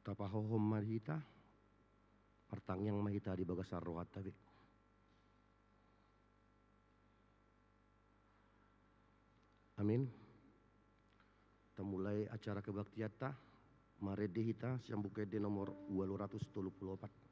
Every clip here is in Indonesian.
Tapahohom mahita, partangyang mahita di bagasar rohat tabi. Amin. Kita mulai acara kebaktian ta, marede hita siambukede nomor 234.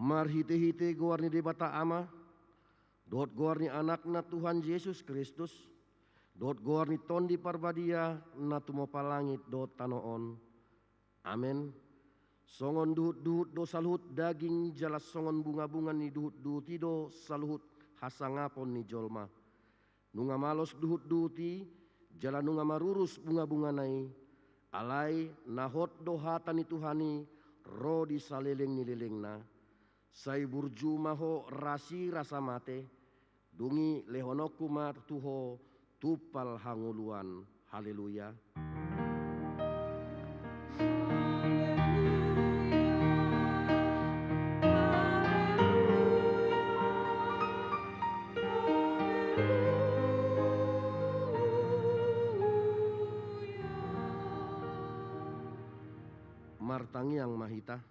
Marhite-hite goarni debata ama, dot goarni anakna Tuhan Yesus Kristus, dot goarni tondi parbadia na tumopalangit dot tanoon. Amen. Songon duhut-duhut do saluhut daging jelas songon bunga-bunga ni duhut-duhuti do saluhut hasangapon ni jolma. Nunga malos duhut-duhuti jala nunga marurus bunga-bunga nai. Alai nahot do hata ni Tuhani ro di saleleng ni lelengna. Sai burju maho rasi rasa mate, dungi lehonoku martuho tupal hanguluan. Haleluya. Martangi yang mahita.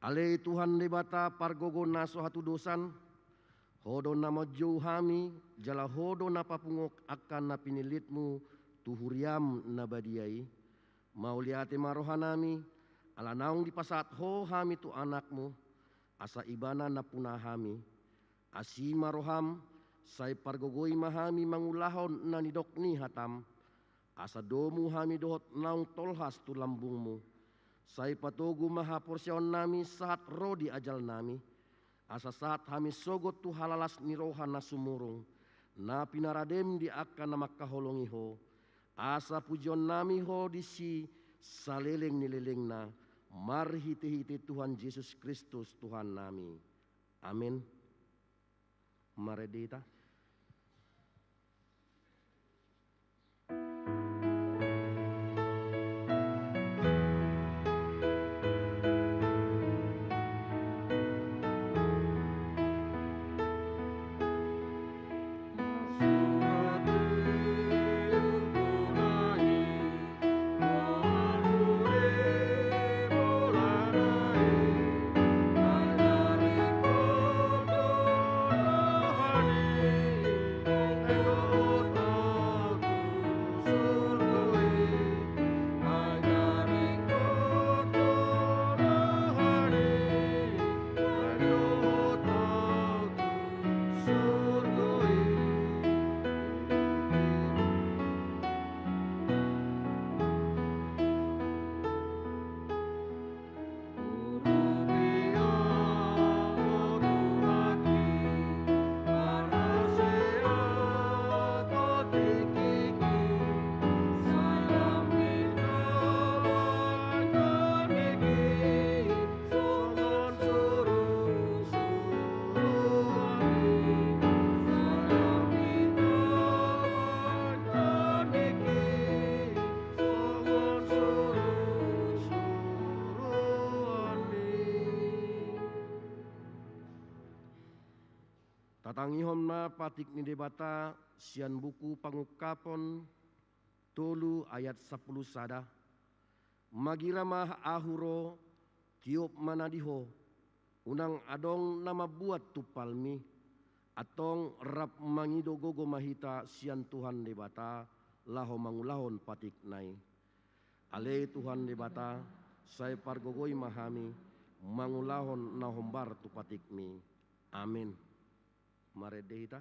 Ale Tuhan debata pargogo naso hatu dosan, hodo nama jauh hami, jala hodo na papungok akan na pinilitmu, tuhuriam na badiai, mau liate marohanami, Ala naung di pasat ho hami tu anakmu, asa ibana na punah hami. Asima roham, sai pargogoi mahami mangulahon na nidok ni hatam. Asa domu hami dohot naung tolhas tu lambungmu. Sai patogu maha porsion nami saat rodi ajal nami. Asa saat hami sogot tu halalas nirohan na sumurung. Na pinaradem di akan nama kaholongiho. Asa pujion nami ho disi saleleng nileleng na. Marhiti-hiti Tuhan Yesus Kristus Tuhan nami. Amin. Maredita. Tatangihom na patik ni debata sian buku pangukapon tolu ayat 10 sada. Magiramah ahuro tiup manadiho unang adong nama buat tupalmi atong rap mangido gogo mahita sian Tuhan debata laho mangulahon patik nai. Ale Tuhan debata saya pargogoi mahami mangulahon nahombar tu patik mi. Amin. Maredita.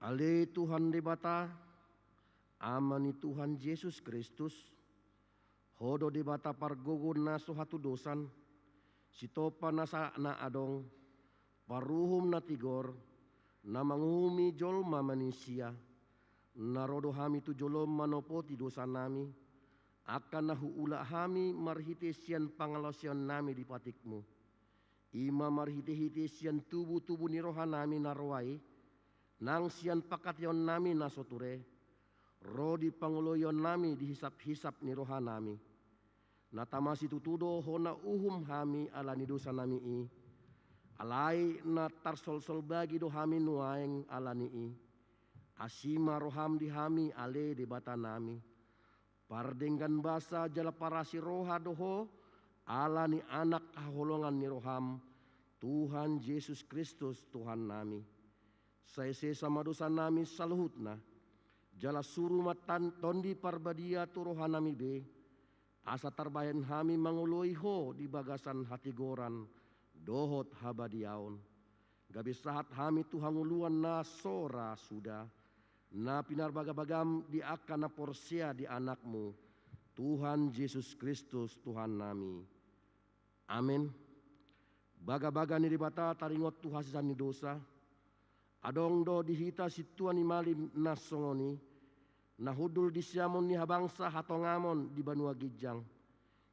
Ale Tuhan debata, amani Tuhan Yesus Kristus, hodo debata pargogo na suhatu dosan, sitopa nasa na adong, paruhum na tigor, na mangumi jolma manusia, narodo hami tu jolom manopoti dosa nami, akan nahuula hami marhite sian pangalosyon nami di patikmu. Ima marhite-hite sian tubuh-tubuh ni roha nami narwai, nang sian pakatyon nami nasoture, roh di panguloyon nami dihisap-hisap ni roha nami. Natamasi tutudo hona uhum hami ala ni dosa nami i, alai na tarsol-sol bagi do hami nuaeng ala ni i, asima roham di hami ale di bata nami, pardenggan basa jala parasi roha doho, ala ni anak kaholongan ni roham, Tuhan Yesus Kristus Tuhan nami. Saise sama dosa nami saluhutna, jala suruh matan tondi parbadia tu roha nami be, asa tarbayan hami manguloi ho di bagasan hati goran, dohot habadiaon. Gabi sahat hami Tuhan uluan na sora sudah, na pinar bagam di akan na porsia di anakmu, Tuhan Yesus Kristus Tuhan nami. Amin. Baga-baga ni dibata taringot tu hasisan ni dosa, adong do dihita situan ni malim nasongoni, nahudul di siamon ni habangsa hatongamon di banua gijang,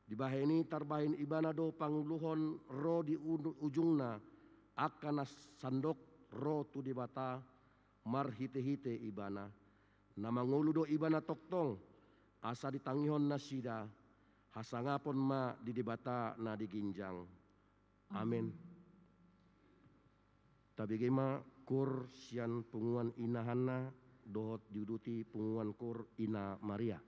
di baheni tarbahin ibana do panguluhon ro di ujungna, akan sandok ro tu dibata marhite-hite ibana, namangulu do ibana toktong, asa ditangihon nasida, hasangapon ma di dibata na diginjang. Amin. Tabigema kur sian punguan inahana dohot diuduti punguan kur ina Maria.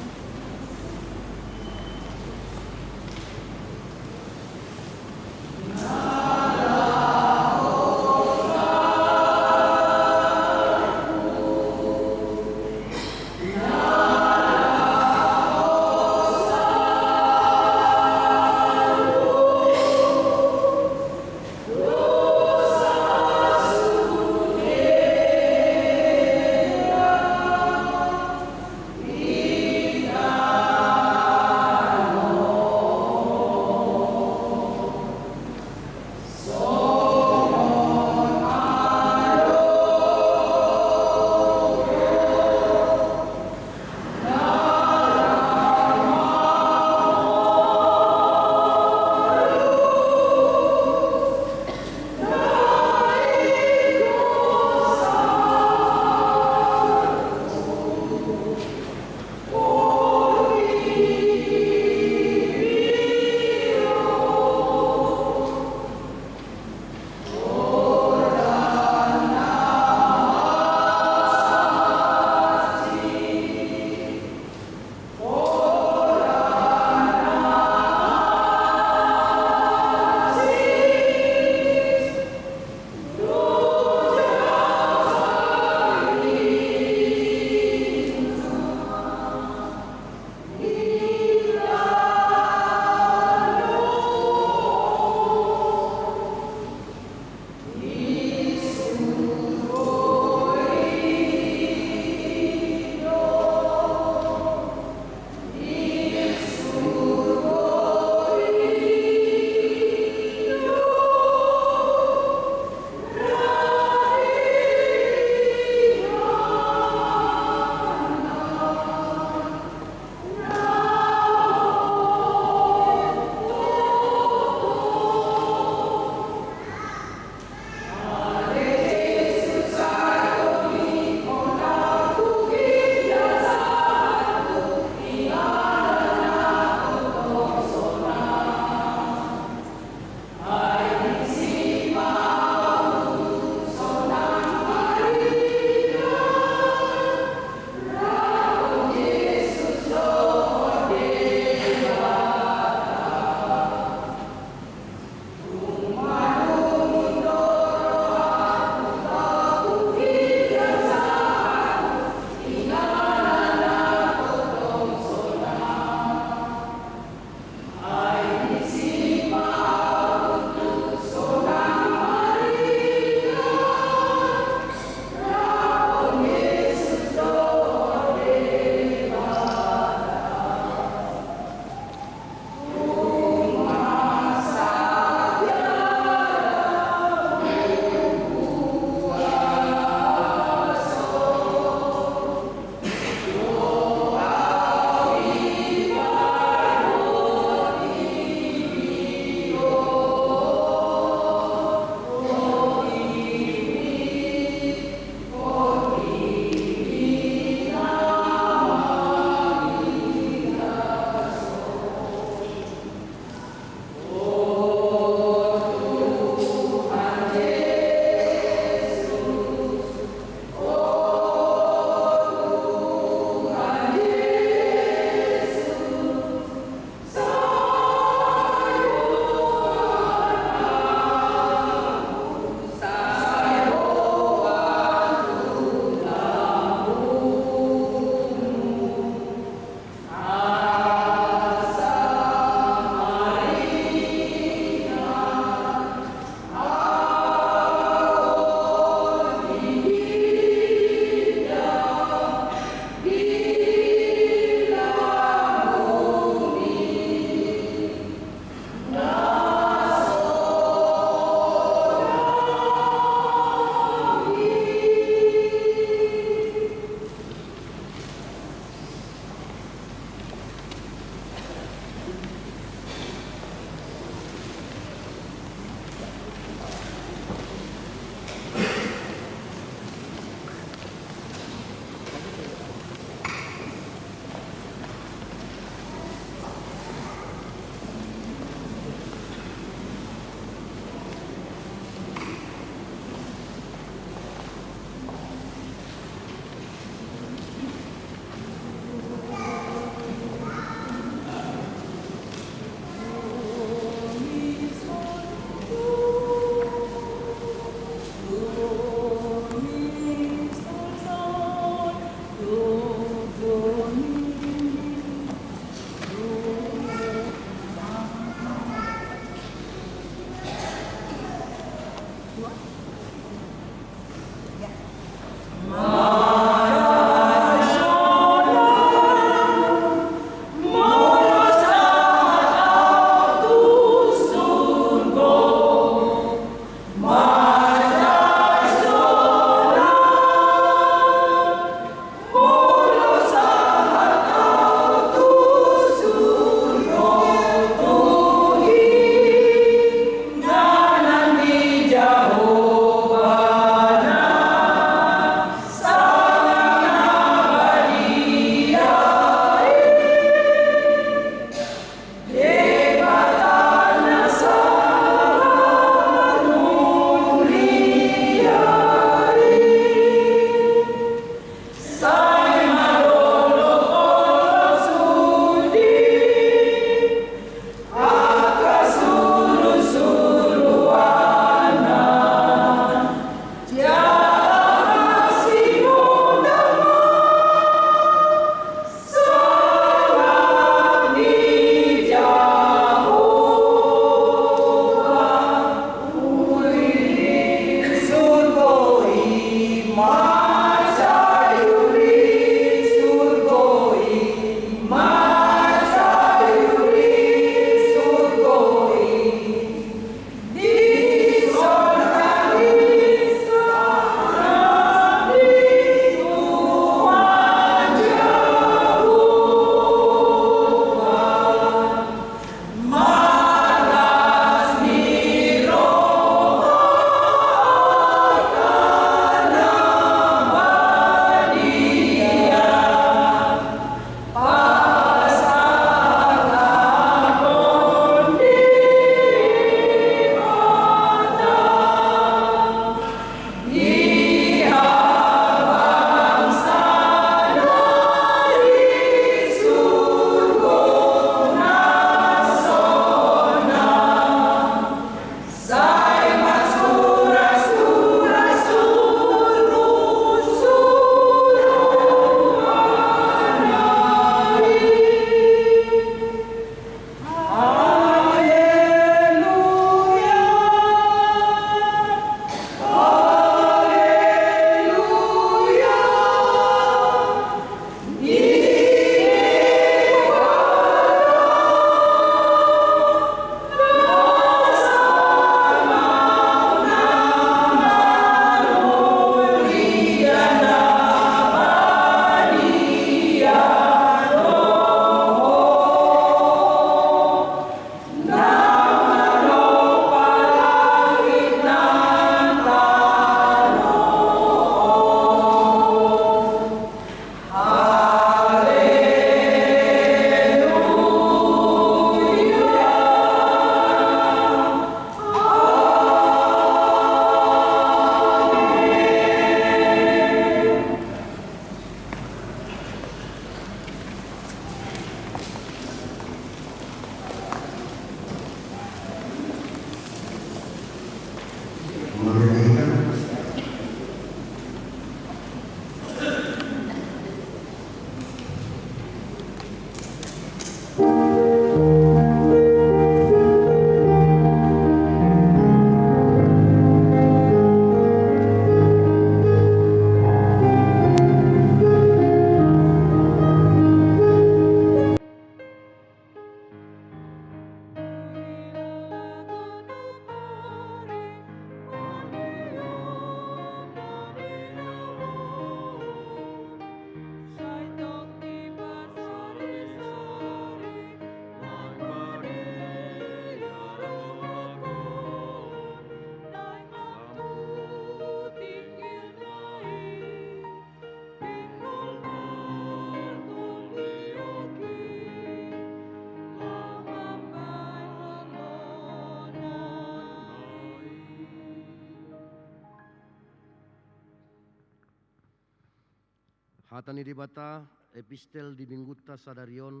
Hatani dibata epistel di Mingguta Sadarion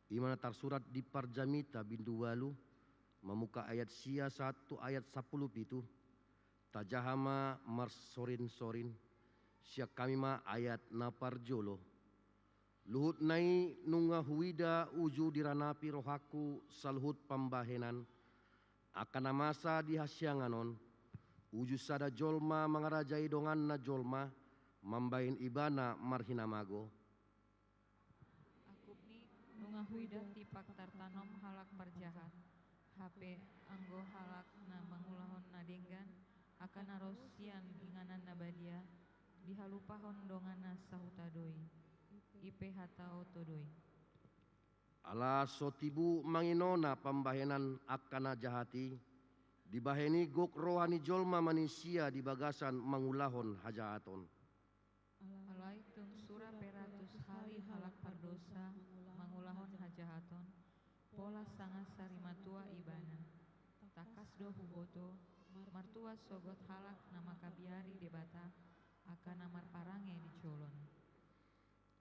imana tersurat di Parjamita bindu walu memuka ayat sia 1 ayat 10 pitu tajahama mars sorin siak kami ma ayat naparjolo luhut nai nunga huida uju diranapi rohaku salhut pambahenan akan masa dihasyanganon Uju sada jolma mangarajai donganna jolma, mambain ibana marhinamago. Akupni nungahuida tipak tartanom halak parjahat. HP anggo halak na mangulahon nadenggan akan narosian inganan nabadia dihalupahon dongana sahuta doi. IP hatao todoi. Ala sotibu manginona pambahenan akana jahati, dibaheni gok rohani jolma manusia di bagasan mangulahon hajaaton. Alai tung sura peratus hari halak pardosa mangulahon hajahaton, pola sangat sarimatua ibana. Takas do huboto, martua sogot halak nama kabiari debata, akan namar parange dicolon.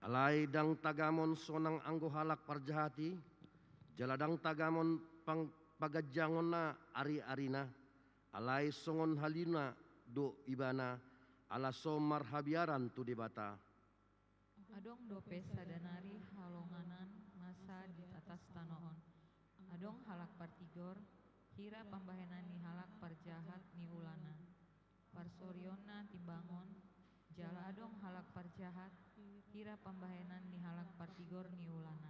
Alai dang tagamon sonang anggo halak parjahati, jaladang tagamon pagajangona ari-arina, alai songon halina do ibana, ala somar habiaran tu debata. Adong dope sadanari halonganan masa di atas tanoon. Adong halak partigor, hira pambahenan ni halak parjahat ni ulana. Parsoriona timbangon, jala adong halak parjahat, hira pambahenan ni halak partigor ni ulana.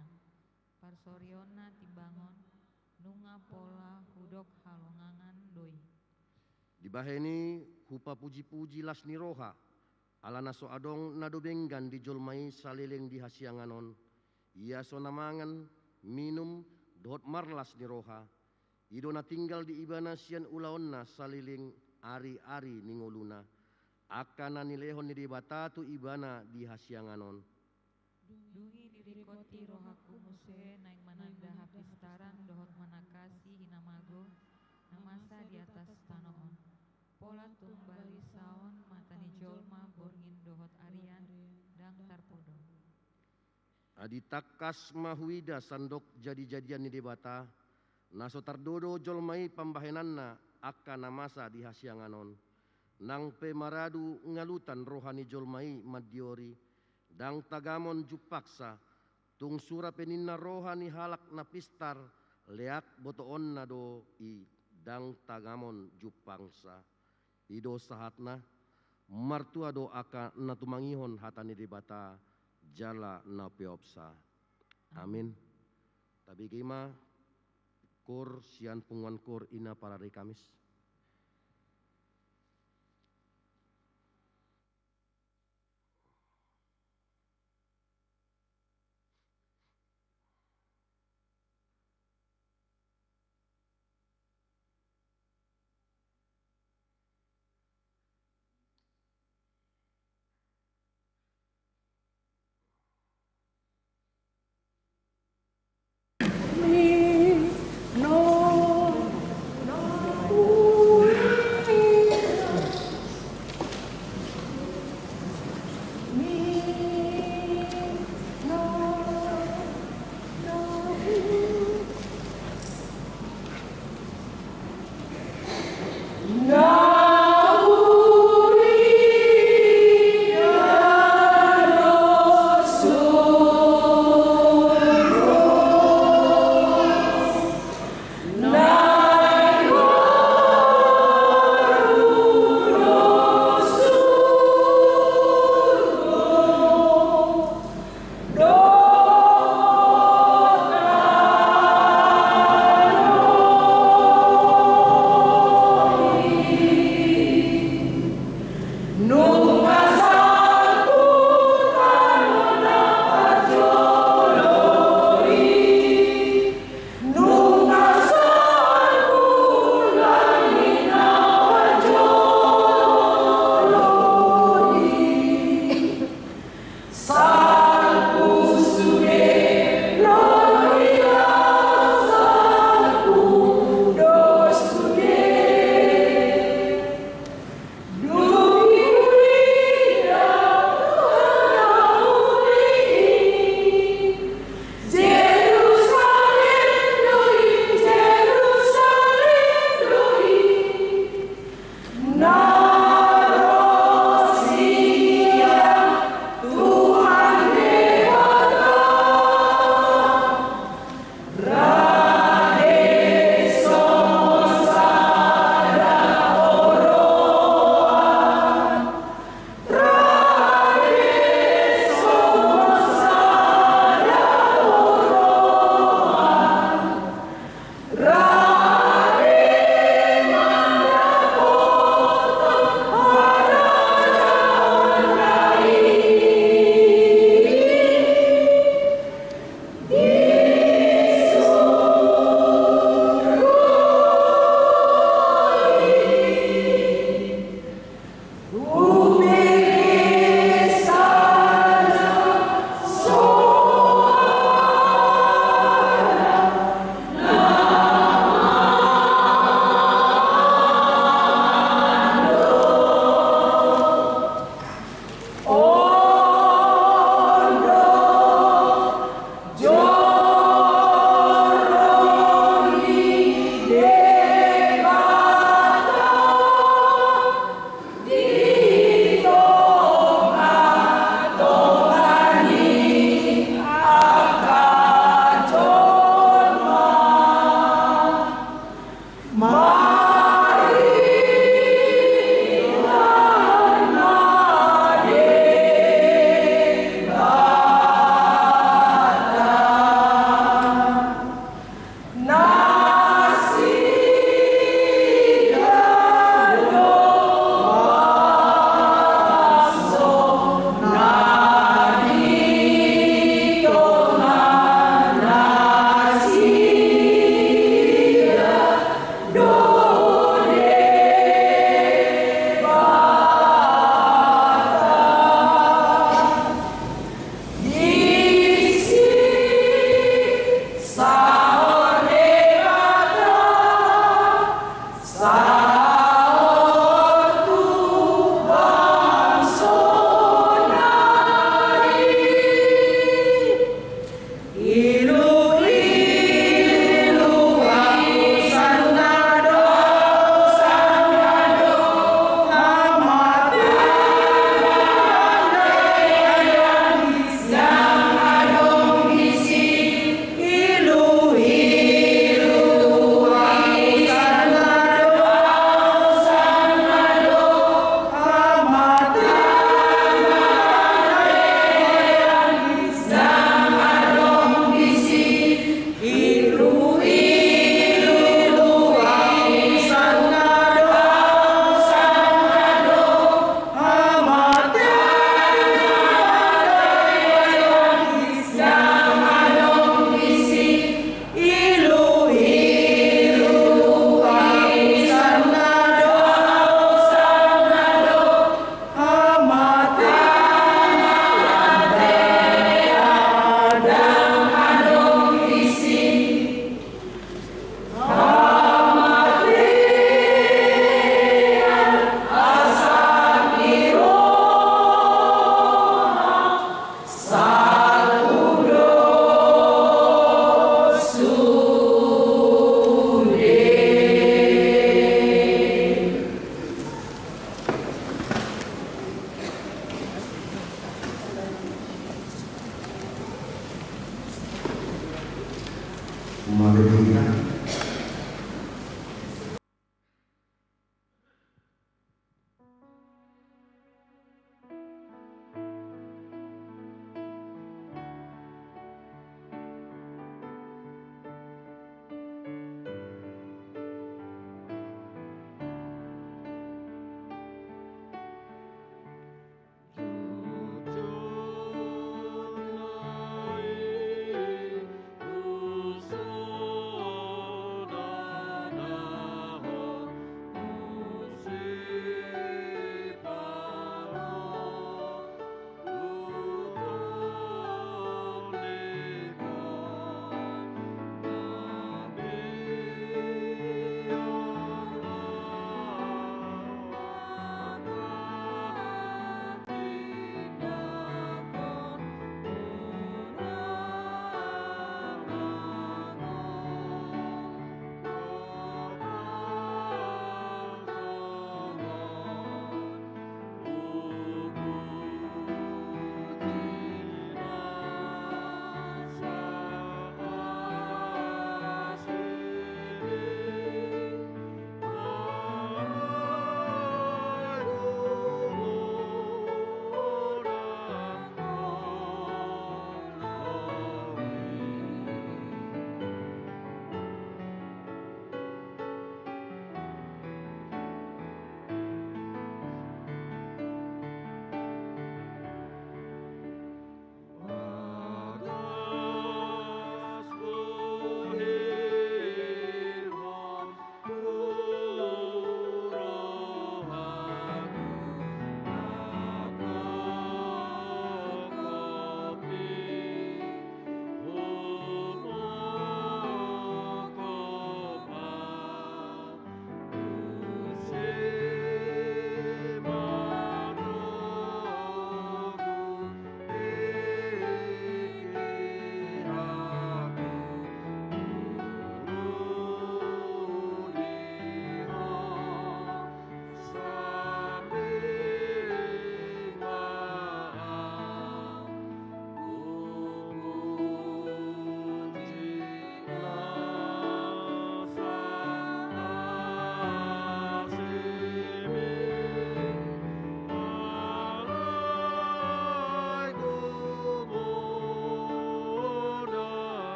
Parsoriona timbangon, nunga pola hudok halongangan doi. Dibaheni hupa puji-puji las ni roha, alana so adong nadobenggan di jolmai salileng di hasianganon. Ia so namangan, minum, dohot marlas ni roha. Ido na tinggal di ibana sian ulaonna saliling ari-ari ningoluna. Akana nilehon ni debata tu ibana di hasianganon. Dungi dirikoti rohaku muse naik mananda hapistaran dohot manakasi hinamago namasa di atas tanoon. Pola tumbali saon matani jolma borngin dohot arian dang tarpodo. Adi takas mahuida sandok jadi-jadian ni debata, naso tardodo jolmai pambahenanna akana masa di hasianganon. Nang pemaradu ngalutan rohani jolmai madiori, dang tagamon jupaksa, tung sura peninna rohani halak napistar, leak botoon na do i dang tagamon jupangsa. Ido sahatna, martua do aka natumangihon hatani debata, jala na peopsa. Amin. Tabi kima, kor sian punguan kor ina para rekamis.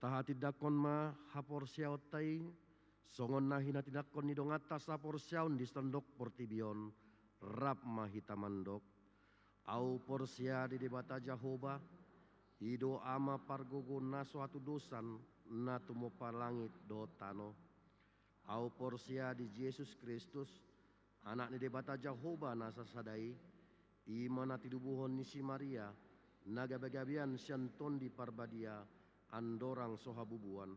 Taha tidakon ma hapor siaw tay, songon na hinatidakon ni dong atas hapor siaw di stendok portibion, rap ma hitamandok. Au porsia di debata Jahoba, ido ama pargogo na suatu dosan, na tumopa langit do tano. Au porsia di Yesus Kristus, anak ni debata Jahoba na sasadai, ima na tidubuhon ni si Maria, nagabagabian sianton di parbadia, andorang sohabubuan.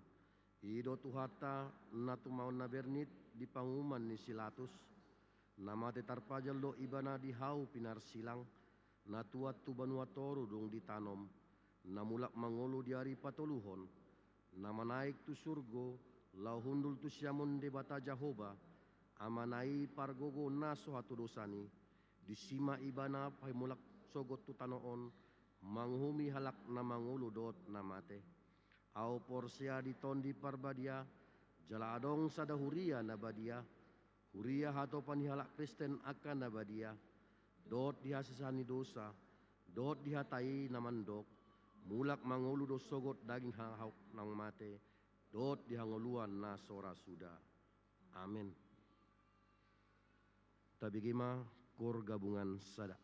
Ido tuhata na tumaon na bernit di panguman ni Silatus, nama tetarpajal do ibana di hau pinar silang, na tuat tu banua toru dong ditanom, na mulak mangolo di hari patoluhon, nama naik tu surgo, lau hundul tu siamun debata Jahoba, amanai pargogo na sohatu dosani, disima ibana pai mulak sogot tu tanoon, manghumi halak na mangulu dot na mate. Au porsia di tondi parbadia, jala adong sada huria na badia, huria hato panihalak Kristen akan na badia, dot dihasisani dosa, dot dihatai na mandok, mulak mangulu do sogot daging hahauk nang mate, dot dihangoluan na sora suda. Amin. Tabigima kor gabungan sada.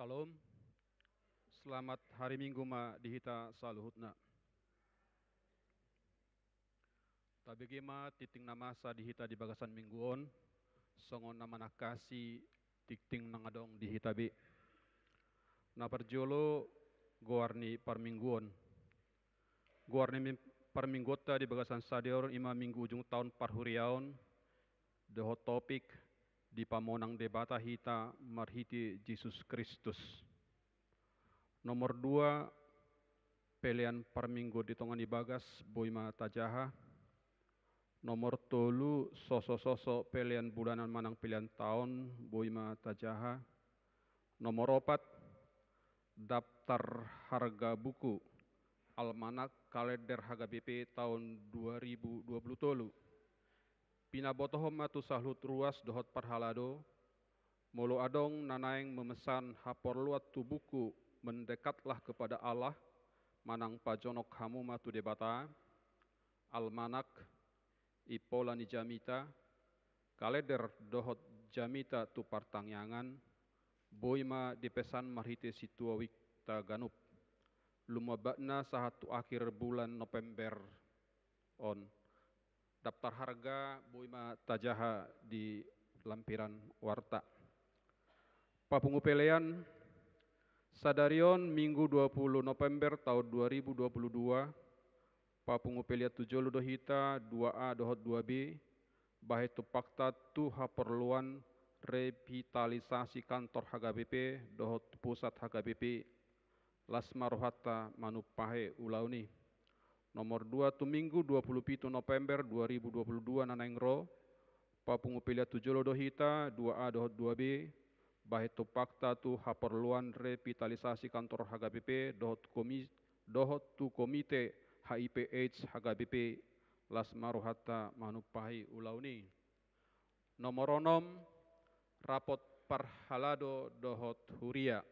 Salam, selamat hari Minggu ma dihita saluhutna. Tabegi ma titing nama sa dihita di bagasan mingguon, songon nama nakasi titing nangadong dihita bi. Na perjolo goarni parmingguon. Goarni parminggota di bagasan sadior ima minggu ujung tahun parhuriaon, the hot topic di pamonang debata hita marhiti Yesus Kristus. Nomor 2, pelian parminggu di tongan ibagas boima tajaha. Nomor 3, sosok-sosok pelian bulanan manang pilihan tahun boima tajaha. Nomor 4, daftar harga buku almanak kalender HGBP tahun 2020. Pinabotohom matu sahlut ruas dohot parhalado, molo adong nanaeng memesan haporluat tu buku mendekatlah kepada Allah, manang pajonok hamu matu debata, almanak, ipola ni jamita, kalender dohot jamita tu partangyangan, boima dipesan marhite situawik ta ganup. Lumabakna sahatu akhir bulan November on. Daftar harga boima tajaha di lampiran warta. Papungu pelean sadarion Minggu 20 November tahun 2022, papungu peliat tujolu dohita 2A dohot 2B, bahetu fakta tu haperluan revitalisasi kantor HGBP dohot pusat HGBP Lasmarohata manupahe ulauni. Nomor 2 tu Minggu 27 November 2022 nanaingro, papungu peliat tujolu dohita 2A dohot 2B, bahetu fakta tu haperluan revitalisasi kantor HGBP dohot tu komite HIV AIDS HGBP Lasmarohata manupahi ulauni. Nomor 6, rapot parhalado dohot huria.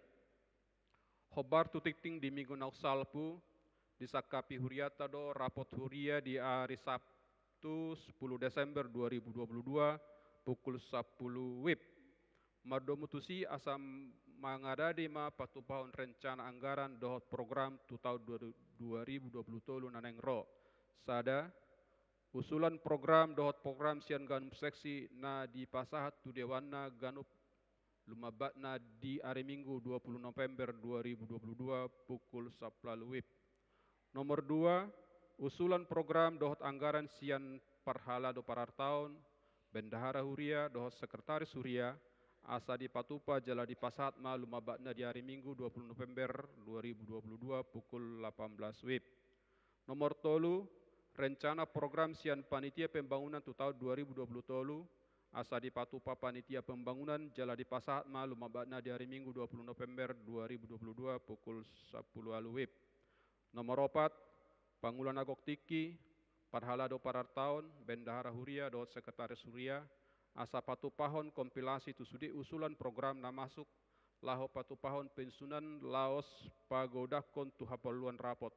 Hobar tu tikting di minggu nauksalpu disakapi huriata do rapot huria di hari Sabtu 10 Desember 2022 pukul 10 WIB. Mardomutusi asam mangadadi ma patupahon rencana anggaran dohot program tu tahun 2020 nanengro. Sada usulan program dohot program sian ganup seksi na di pasahat tu dewana ganup lumabatna di hari Minggu 20 November 2022 pukul 10 WIB. Nomor 2, usulan program dohot anggaran sian parhala do parar tahun, bendahara huria dohot sekretaris huria, asa di patupa jala di pasat malu mabakna di hari Minggu 20 November 2022 pukul 18 WIB. Nomor 3, rencana program sian panitia pembangunan tu tahun 2020 tolu, asa di patupa panitia pembangunan jala di pasat malu mabakna di hari Minggu 20 November 2022 pukul 10 WIB. Nomor 4, Pangulan Agok Tiki, parhalado parar tahun, bendahara huria dohot sekretaris huria, asa patupahon kompilasi tu sudi usulan program na masuk laho patupahon pensiunan laos pagodakon tu hapaluan rapot.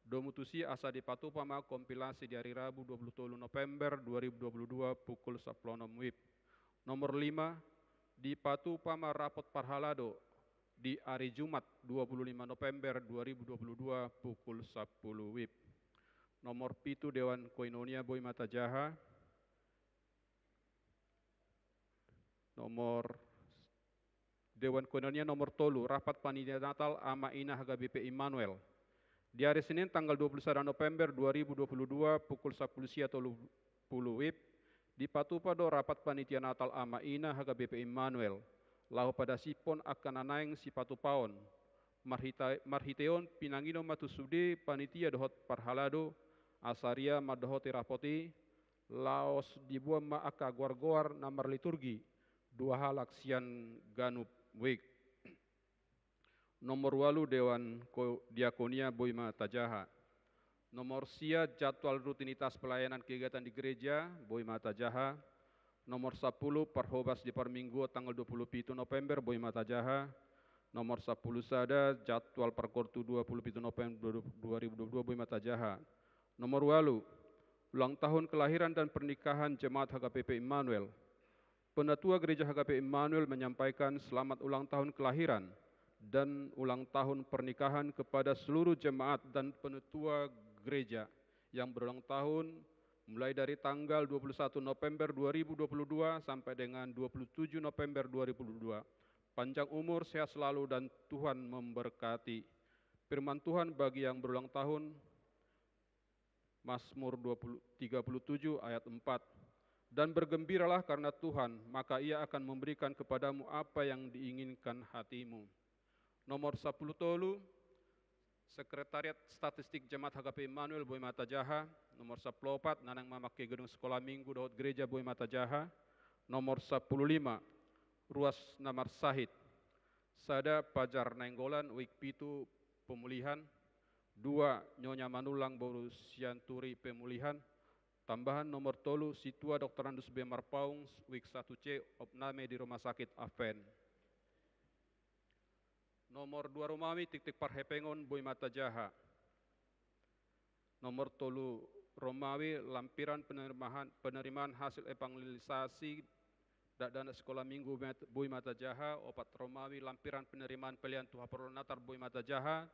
Domutusi asa di patupa ma kompilasi di hari Rabu 20 November 2022 pukul 10 WIB. Nomor 5, di patupa ma rapot parhalado di hari Jumat 25 November 2022 pukul 10 WIB. Nomor 7, Dewan Koinonia Boima Tajaha. Nomor Dewan Koinonia nomor 3, rapat panitia Natal ama ina HGBP Immanuel. Di hari Senin tanggal 21 November 2022 pukul 10 atau 10 WIB, di Patupado rapat panitia Natal ama ina HGBP Immanuel. Lahu pada sipon akan anaing si patupaon. Marhiteon pinangino matusude panitia dohot parhalado, asaria madohoti rapoti, laos dibuat ma aka goar-goar namar liturgi, 2 halak sian ganup wik. Nomor 8, Dewan Diakonia Boima Tajaha. Nomor sia jadwal rutinitas pelayanan kegiatan di gereja Boima Tajaha. Nomor 10, Parhobas di Parminggu tanggal 27 November Boima Tajaha. Nomor 10 sada jadwal Parkortu 27 November 2022 Boima Tajaha. Nomor 8, ulang tahun kelahiran dan pernikahan Jemaat HGBP Immanuel. Penatua Gereja HGBP Immanuel menyampaikan selamat ulang tahun kelahiran dan ulang tahun pernikahan kepada seluruh jemaat dan penetua gereja yang berulang tahun mulai dari tanggal 21 November 2022 sampai dengan 27 November 2022. Panjang umur, sehat selalu, dan Tuhan memberkati. Firman Tuhan bagi yang berulang tahun, Mazmur 37 ayat 4. Dan bergembiralah karena Tuhan, maka Ia akan memberikan kepadamu apa yang diinginkan hatimu. Nomor 10 tolu, Sekretariat Statistik Jemaat HKP Immanuel Boy Mata Jaha. Nomor 14, Nanang memakai gedung sekolah minggu Daud Gereja Boy Mata Jaha. Nomor 15, Ruas Namar Sahid. Sada Pajar Nainggolan, Wik Pitu pemulihan. 2, Nyonya Manulang Boru Sianturi pemulihan. Tambahan nomor tolu, Situa Dr. Andus B. Marpaung, Wik 1C, opname di Rumah Sakit Aven. Nomor 2 Romawi, Tik-Tik Parhepengon, Boy Mata Jaha. Nomor tolu Romawi, lampiran penerimaan hasil evangelisasi dana sekolah minggu Boy Mata Jaha. 4 Romawi, lampiran penerimaan pilihan Tuhan Perlonatar Boy Mata Jaha.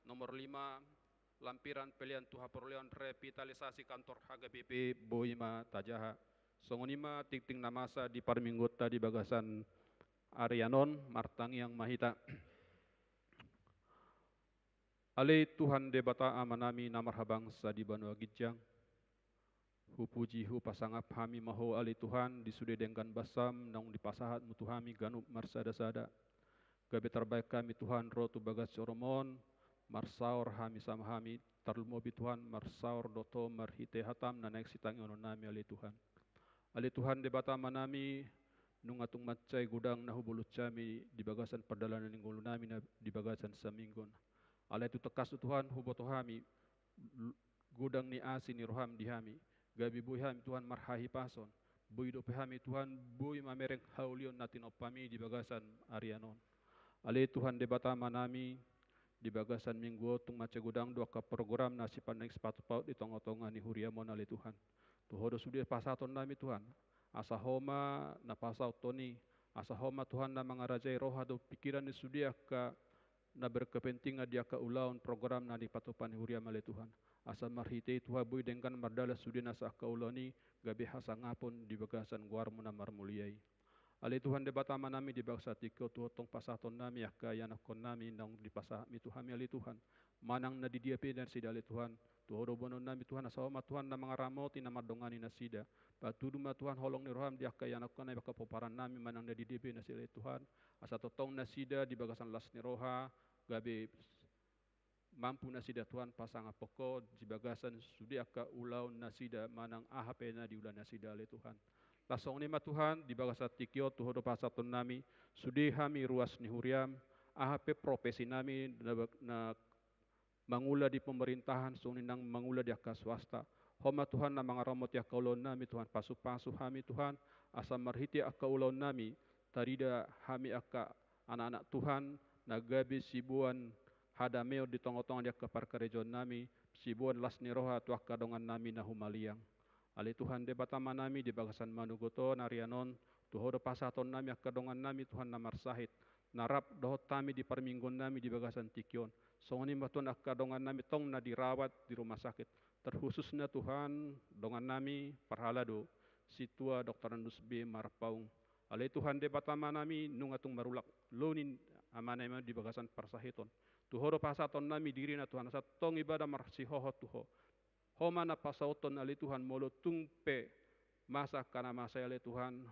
Nomor 5, lampiran pilihan Tuhan Perolihan revitalisasi kantor HGBP Boy Mata Jaha. Songonima Tik-Tik namasa di Parminggota di Bagasan Arianon, Martangi yang Mahita. Ale Tuhan debata amanami namar habangsa di Banua Gijang. Hupuji hu pasangap hami maho ale Tuhan disude dengkan basam nang dipasahat mutu hami ganup marsada-sada. Gabe terbaik kami Tuhan rotu bagas coromon marsaur hami sama hami tarlumobi Tuhan marsaur doto marhite hatam nanek sitang ono nami ale Tuhan. Ale Tuhan debata manami nungatung macai gudang nahu bulut cami di bagasan perdalanan ninggulu nami di bagasan saminggon. Ale tu tekas Tuhan huboto hami gudang ni asi ni roham di hami. Gabi bui hami Tuhan marhahi pason. Bui dope hami Tuhan bui mamereng haulion natin opami di bagasan Arianon. Ale Tuhan debata manami di bagasan minggu tung mace gudang dua ka program nasi pandeng sepatu paut di tonga-tonga ni huriamon ale Tuhan. Tuhodo sudah pasaton nami Tuhan. Asa homa na pasau toni. Asa homa Tuhan na mangarajai roha do pikiran ni sudia ka na berkepentingan dia ka ulaun program na di patupan huriam ale Tuhan. Asa marhite Tuhan bui dengkan mardala sudia nasa ka ulani gabi hasa ngapon di bagasan guarmu na marmuliai. Ale Tuhan debata manami di bangsa tiko tuotong pasaton nami akka yanakon nami nang di pasah mi Tuhan mi ale Tuhan manang na di dia dan sida ale Tuhan tuhodo bonon nami Tuhan asawama Tuhan na mga ramoti na madongani na sida patudu ma Tuhan holong ni roham di akka yanakon na baka poparan nami manang na di dia na sida ale Tuhan asa totong na sida di bagasan las ni roha gabe mampu na sida Tuhan pasang apoko di bagasan sudi akka ulau na sida manang ahape na di ulan na sida ale Tuhan. Lasong nima Tuhan di bagasa tikyo tuhodo pasaton nami sudi hami ruas ni huriam AHP profesi nami na mangula di pemerintahan suninang mangula di akka swasta. Homa Tuhan na mga ramot ya kaulon nami Tuhan pasu-pasu hami Tuhan asa marhiti akka ulon nami tarida hami akka anak-anak Tuhan nagabi sibuan hadameo di tongo-tongo di akka parkarejon nami sibuan las ni roha tu akka dongan nami na humaliang. Ale Tuhan debata manami di bagasan manugoto narianon tuhodo pasaton nami akka dongan nami Tuhan namar sahit narap dohot tami di parminggon nami di bagasan tikyon songoni maton akka dongan nami tong na dirawat di rumah sakit terkhususnya Tuhan dongan nami parhalado situa Dr. Andus B. Marpaung. Ale Tuhan debata manami nungatung marulak lonin amanema di bagasan parsahiton tuhodo pasaton nami diri na Tuhan sa tong ibadah marsihoho tuho. Homa na pasauton ali Tuhan molo tungpe masa kana masa ale Tuhan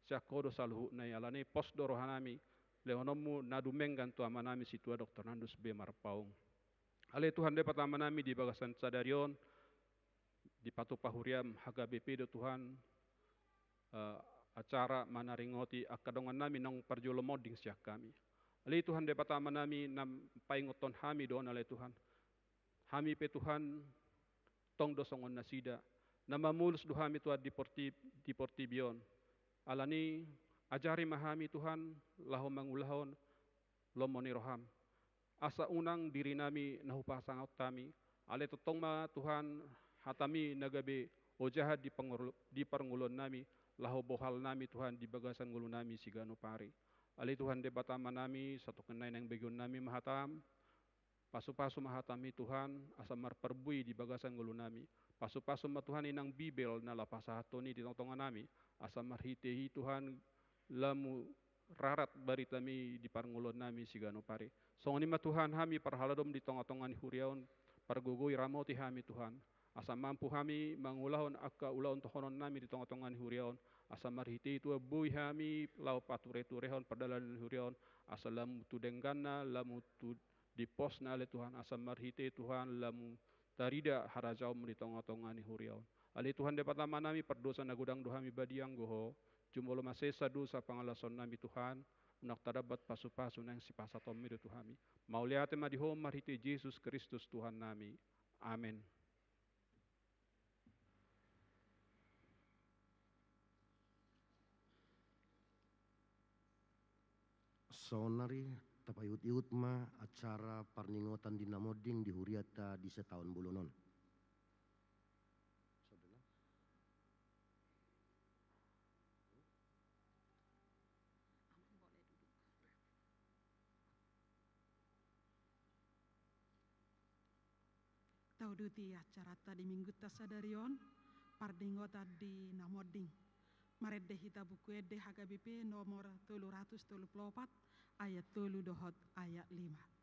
siakodo saluhu na yalani pos dorohanami leonomu nadumenggan tu amanami situa Dr. Andus B. Marpaung. Ale Tuhan dapat amanami di bagasan sadarion di patu pahuriam HGBP do Tuhan acara manaringoti akadongan nami nang parjolo moding siak kami. Ale Tuhan dapat amanami nam paingoton hami doon ale Tuhan. Hami pe Tuhan tong dosongon na sida na mamulus duhami Tuhan di portibion alani ajari mahami Tuhan lahom mangulahon lomoni roham asa unang diri nami nahupasangaut tami ale totong ma Tuhan hatami nagabe o jahat di parngulon nami laho bohal nami Tuhan di bagasan ngulu nami sigano pari Ali Tuhan de batama nami, satu kenai yang begun nami mahatam, pasu-pasu mahatami Tuhan, asamar perbui di bagasan gulu nami. Pasu-pasu ma Tuhan inang bibel na lapasahatoni di tongtongan nami, asamar hitehi Tuhan lamu rarat baritami di parngulon nami sigano pare. Songoni ma Tuhan hami parhaladom di tonga-tongan huriaon pargugui ramoti hami Tuhan. Asa mampu hami mangulahon akka ulaon tohonon nami di tonga-tongan huriaon. Asa marhiti itu bui hami lau pature-turehon perdalan huriaon. Asa lamu tudenggana lamu tu di pos na ale Tuhan asa marhite Tuhan lamu tarida harajau di tonga-tongan huriaon. Ale Tuhan dapat lama nami perdosa na gudang dohami badiang goho. Jumolo masesa dosa pangalason nami Tuhan. Unak tadabat pasu-pasu nang sipasatom mido Tuhami. Mauliate madihom marhite Yesus Kristus Tuhan nami. Amin. Sonari tapayut-iut ma acara parningotan di namoding di huriata di setahun bulunon. Tauduti acara tadi minggu tasadarion pardingota di namoding. Maredde hita buku ede HKBP nomor 334 ayat 3 dohot ayat 5.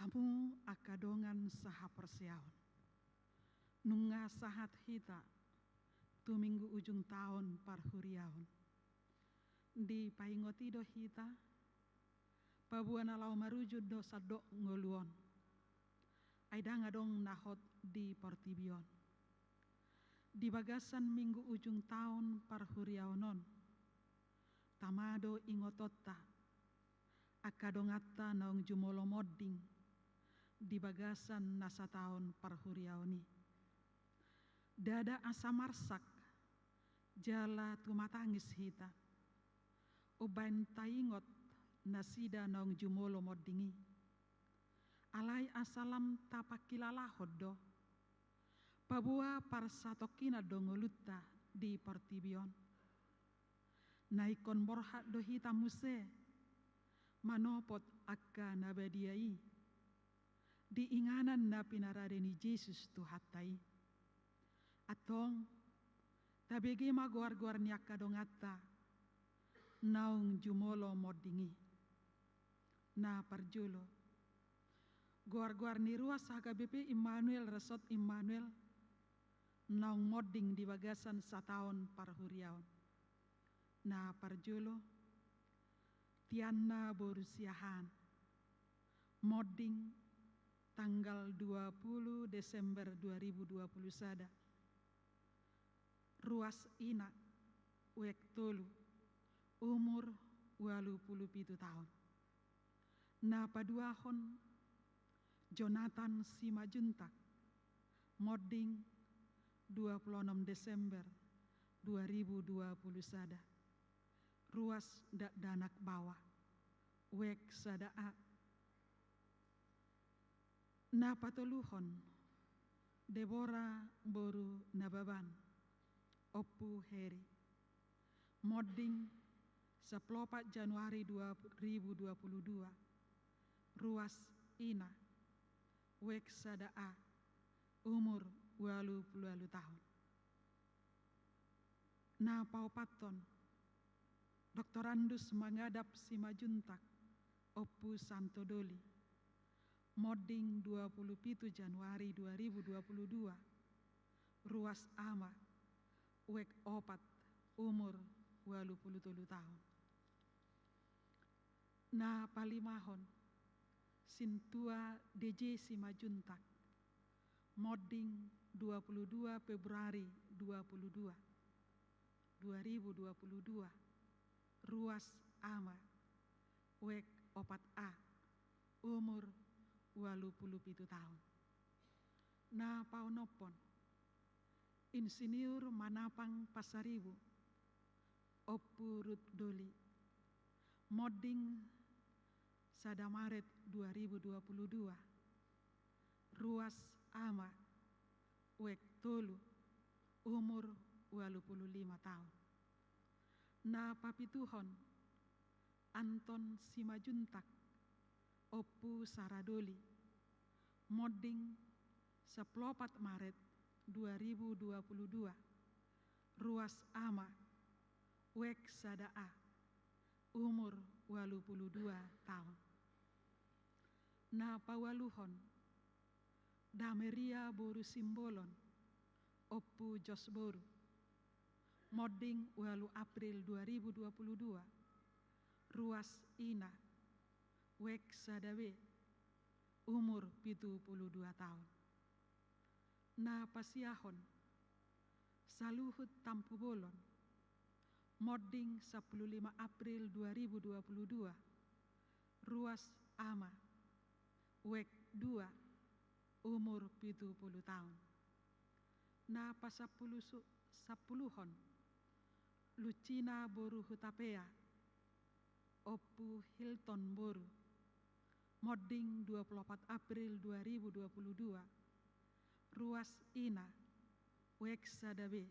Hamu akadongan saha persiaon. Nunga sahat hita tu minggu ujung tahun parhuriaon. Di paingotido hita pabuana lau marujud do sadok ngoluon. Aida ngadong nahot di Portibion. Di bagasan minggu ujung tahun parhuriaonon. Tamado ingotota akadongata naung jumolo modding di bagasan nasa tahun parhuriaoni. Dada asa marsak jala tumatangis hita. Ubain taingot nasida naung jumolo moddingi. Alai asalam tapakilalah hodo. Pabua parsatokina dongolutta di Portibion. Naikon borhat dohita muse manopot akka nabadiai. Diinganan na pinarade ni Jesus tuhatai. Atong tabegi maguar-guar niaka dongata naung jumolo modingi. Na parjulo guar-guar ni ruas HKBP Immanuel Resort Immanuel naung modding di bagasan sataon parhuriaon. Na parjulo tianna borusiahan modding tanggal 20 Desember 2020 sada. Ruas ina wek tolu umur 27 tahun. Na paduahon Jonathan Simajuntak modding 26 Desember 2020 sada. Ruas dak danak bawah wek sada a. Na patoluhon Deborah Boru Nababan Oppu Heri modding 14 Januari 2022. Ruas ina wek sada a umur 20 tahun. Na paupaton Dr. Andus Mangadap Simajuntak Oppu Santodoli modding 27 Januari 2022. Ruas ama wek opat umur 27 tahun. Na palimahon Sintua DJ Simajuntak modding 22 Februari 2022. Ruas ama wek opat a umur 27 tahun. Na paunopon Insinyur Manapang Pasaribu Oppu Ruth Doli modding sada Maret 2022. Ruas ama wek tolu umur 25 tahun. Na papituhon Anton Simajuntak Oppu Saradoli modding 14 Maret 2022. Ruas ama wek sada a umur 22 tahun. Na pawaluhon Dameria Boru Simbolon Oppu Josboru modding 8 April 2022. Ruas ina wek sadawe umur 72 tahun. Na pasiahon Saluhut Tampu Bolon modding 15 April 2022. Ruas ama wek 2 umur 70 tahun. Na pasapuluhon Lucina Boru Hutapea Oppu Hilton Boru modding 24 April 2022. Ruas ina wek sadawe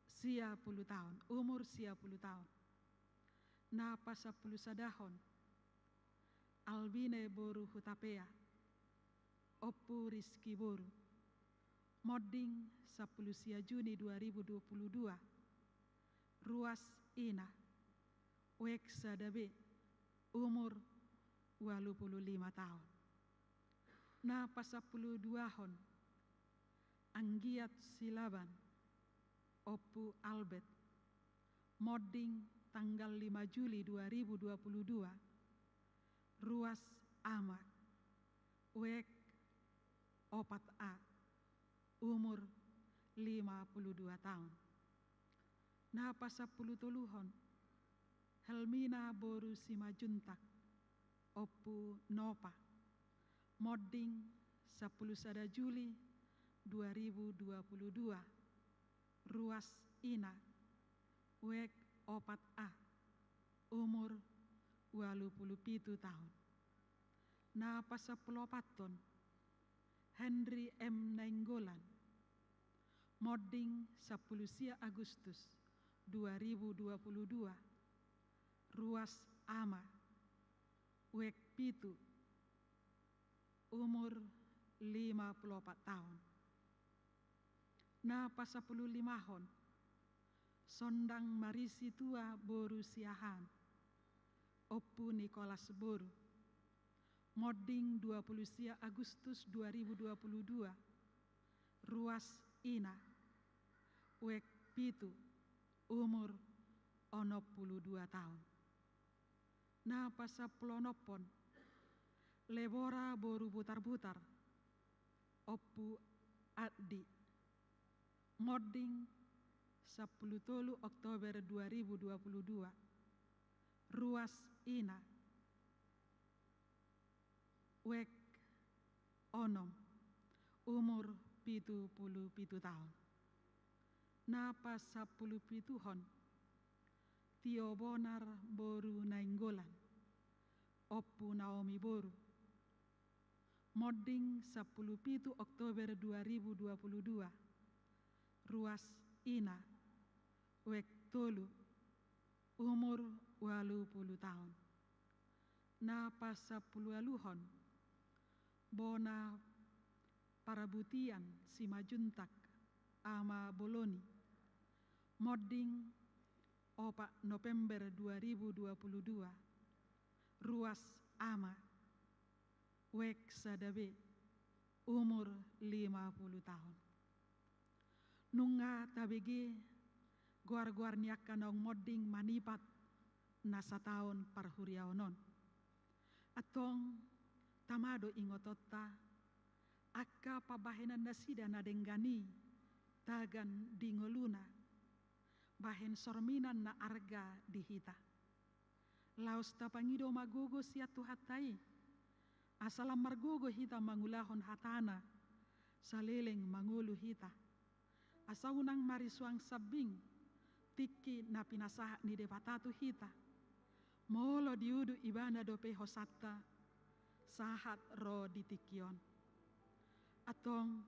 sia 10 tahun, umur sia 10 tahun. Na pasapulu sadahon Albine Boru Hutapea Oppu Rizky Boru modding 10 sia Juni 2022. Ruas ina wek sadawe umur 25 tahun. Na pasapulu duahon Anggiat Silaban Oppu Albert modding tanggal 5 Juli 2022. Ruas ama wek opat a umur 52 tahun. Na pasapulu toluhon Helmina Boru Simajuntak Oppu Nopa modding 10 sada Juli 2022. Ruas ina wek opat a umur 27 tahun. Na pasapulopaton Henry M. Nainggolan, Modding 10 Agustus 2022, Ruas Ama, Wek Pitu, umur 54 tahun. Na pasapuluh limahon, Sondang Marisi Tua Boru Siahan, Oppu Nicholas Boru, Modding 20 Agustus 2022, Ruas Ina, Wek Pitu, umur 62 tahun. Na pasaplonopon, Lebora Boru Butar-Butar, Oppu Addi, Modding 10 Oktober 2022, Ruas Ina, Wek Onom, umur 77 tahun. Napa 17 Tio Bonar Boru Nainggolan, Oppu Naomi Boru, Modding 17 Oktober 2022, Ruas Ina, Wek Tolu, umur 80 tahun. Na pasapulualuhon, Bona Parabutian Simajuntak Ama Boloni, Modding 4 November 2022, Ruas Ama, Wek Sadabe, umur 50 tahun. Nunga tabege guar-guar niakanong modding manipat nasa tahun parhuriaonon. Atong tamado ingotota akka pabahenan nasida na denggani tagan dingoluna bahen sorminan na arga dihita. Laos tapangido magogo siya tuhatai asalam margogo hita mangulahon hatana saleleng mangulu hita. Asaunang marisuang sabing tiki na pinasaha ni depatatu hita. Molo diudu ibana dope hosata sahat ro ditikion. Atong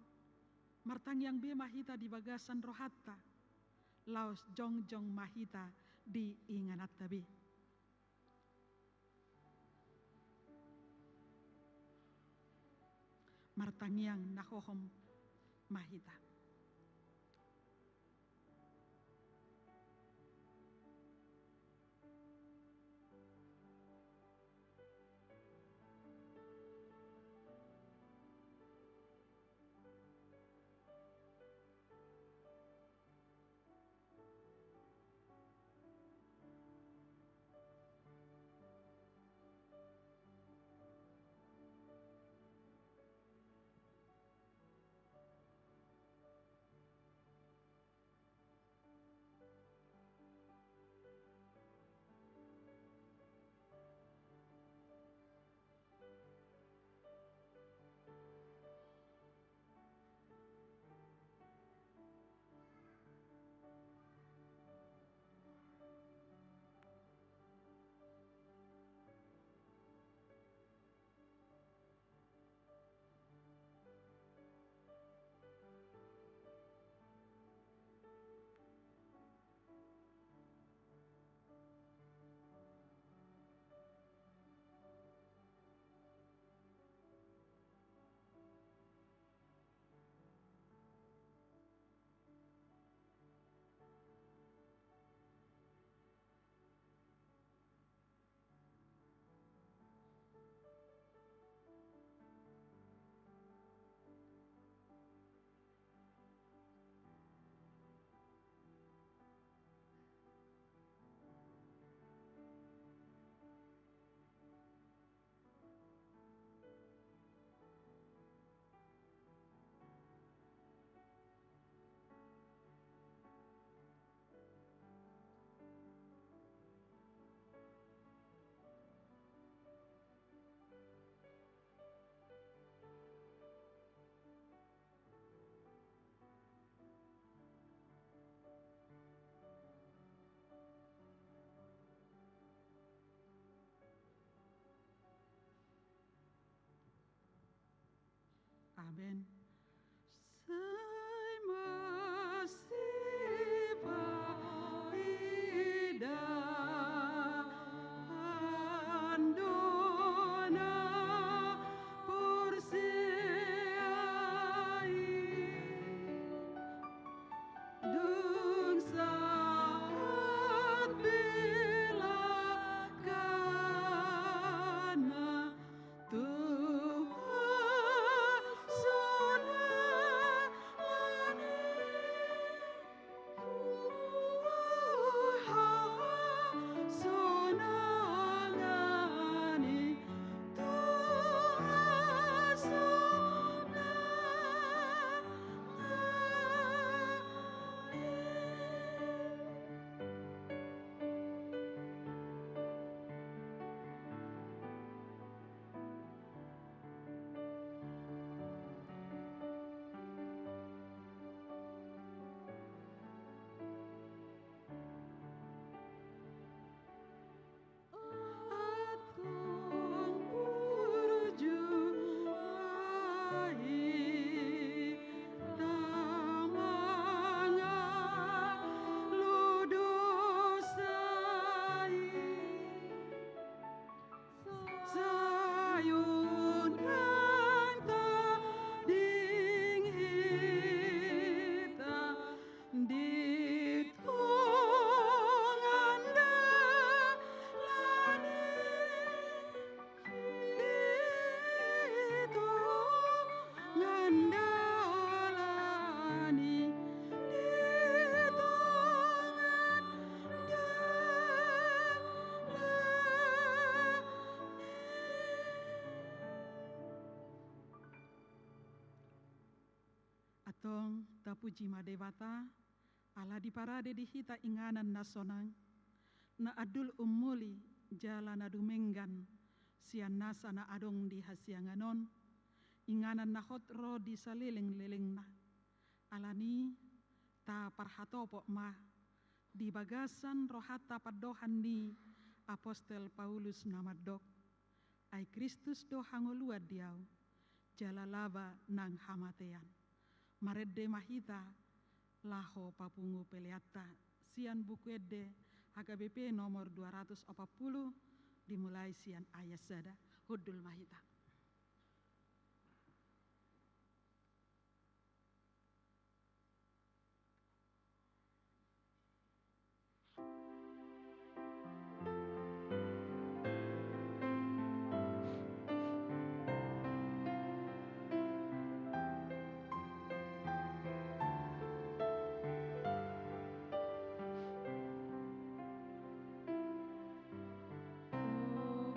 martangyang be mahita di bagasan rohatta. Laos jong-jong mahita di inganat tabi. Martangyang nakohom mahita. Amen. Sai masih paidah andona porsiai dung saat bila kana Tuhan sonalani Tuhan sonalani Tuhan sonalani. Atong berjuai tamanga ludosai sayun kanta ding hita di tonganda lani di tonganda lani di Atong tapuji madewata ala diparade di hita inganan nasonang na adul umuli jala na dumenggan sian nasa na adong di hasianganon inganan na hot ro di salileng-leleng na alani ta parhatopok ma di bagasan rohata padohan ni Apostel Paulus namadok ai Kristus do hangolua diau jala lava nang hamatean maredde mahita laho papungu peleata sian buku ede HKBP nomor 240 dimulai sian ayat sada hudul mahita. Oh,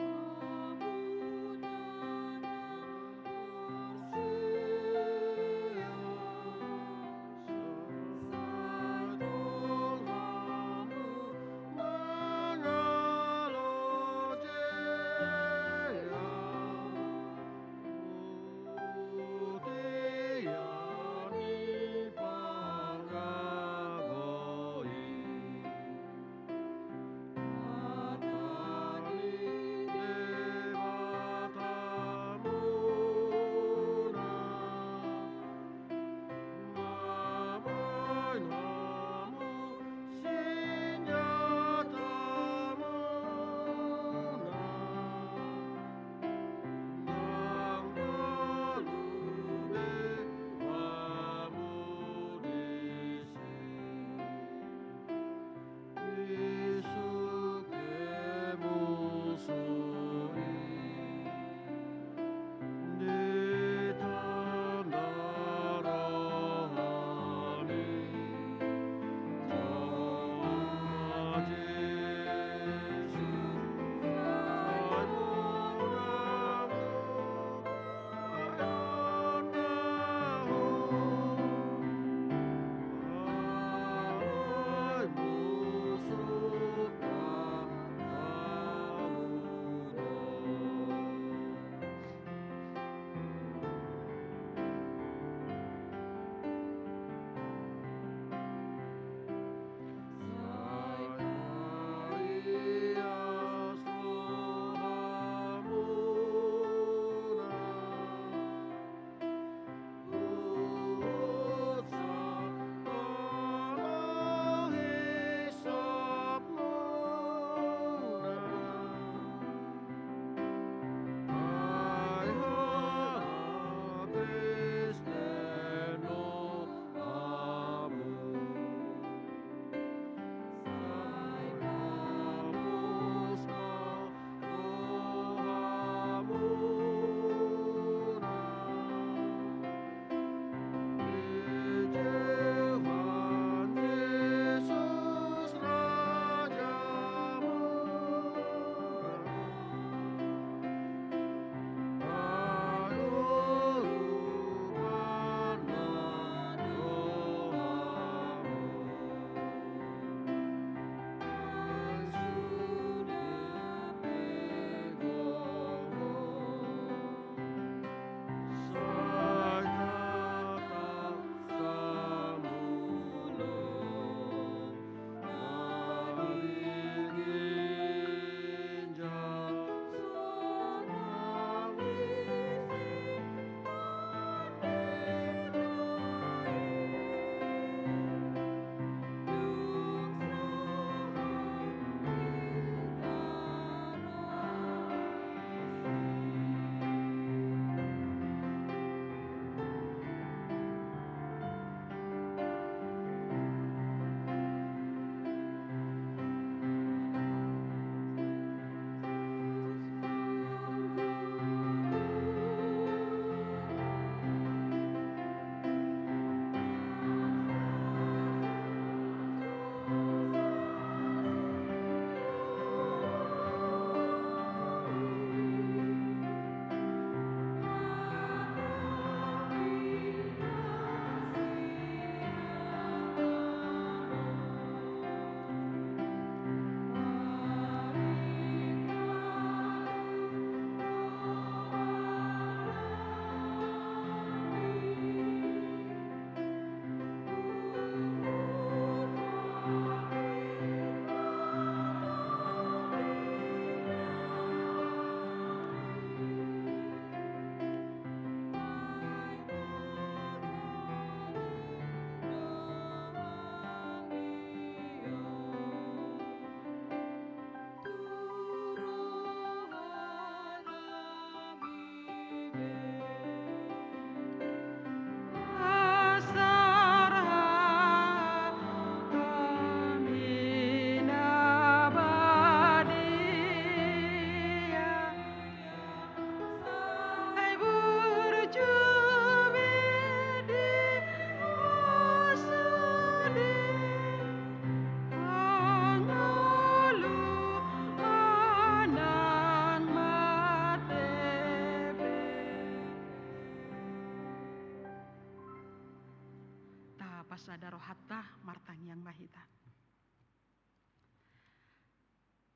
pasada rohatta martang yang mahita.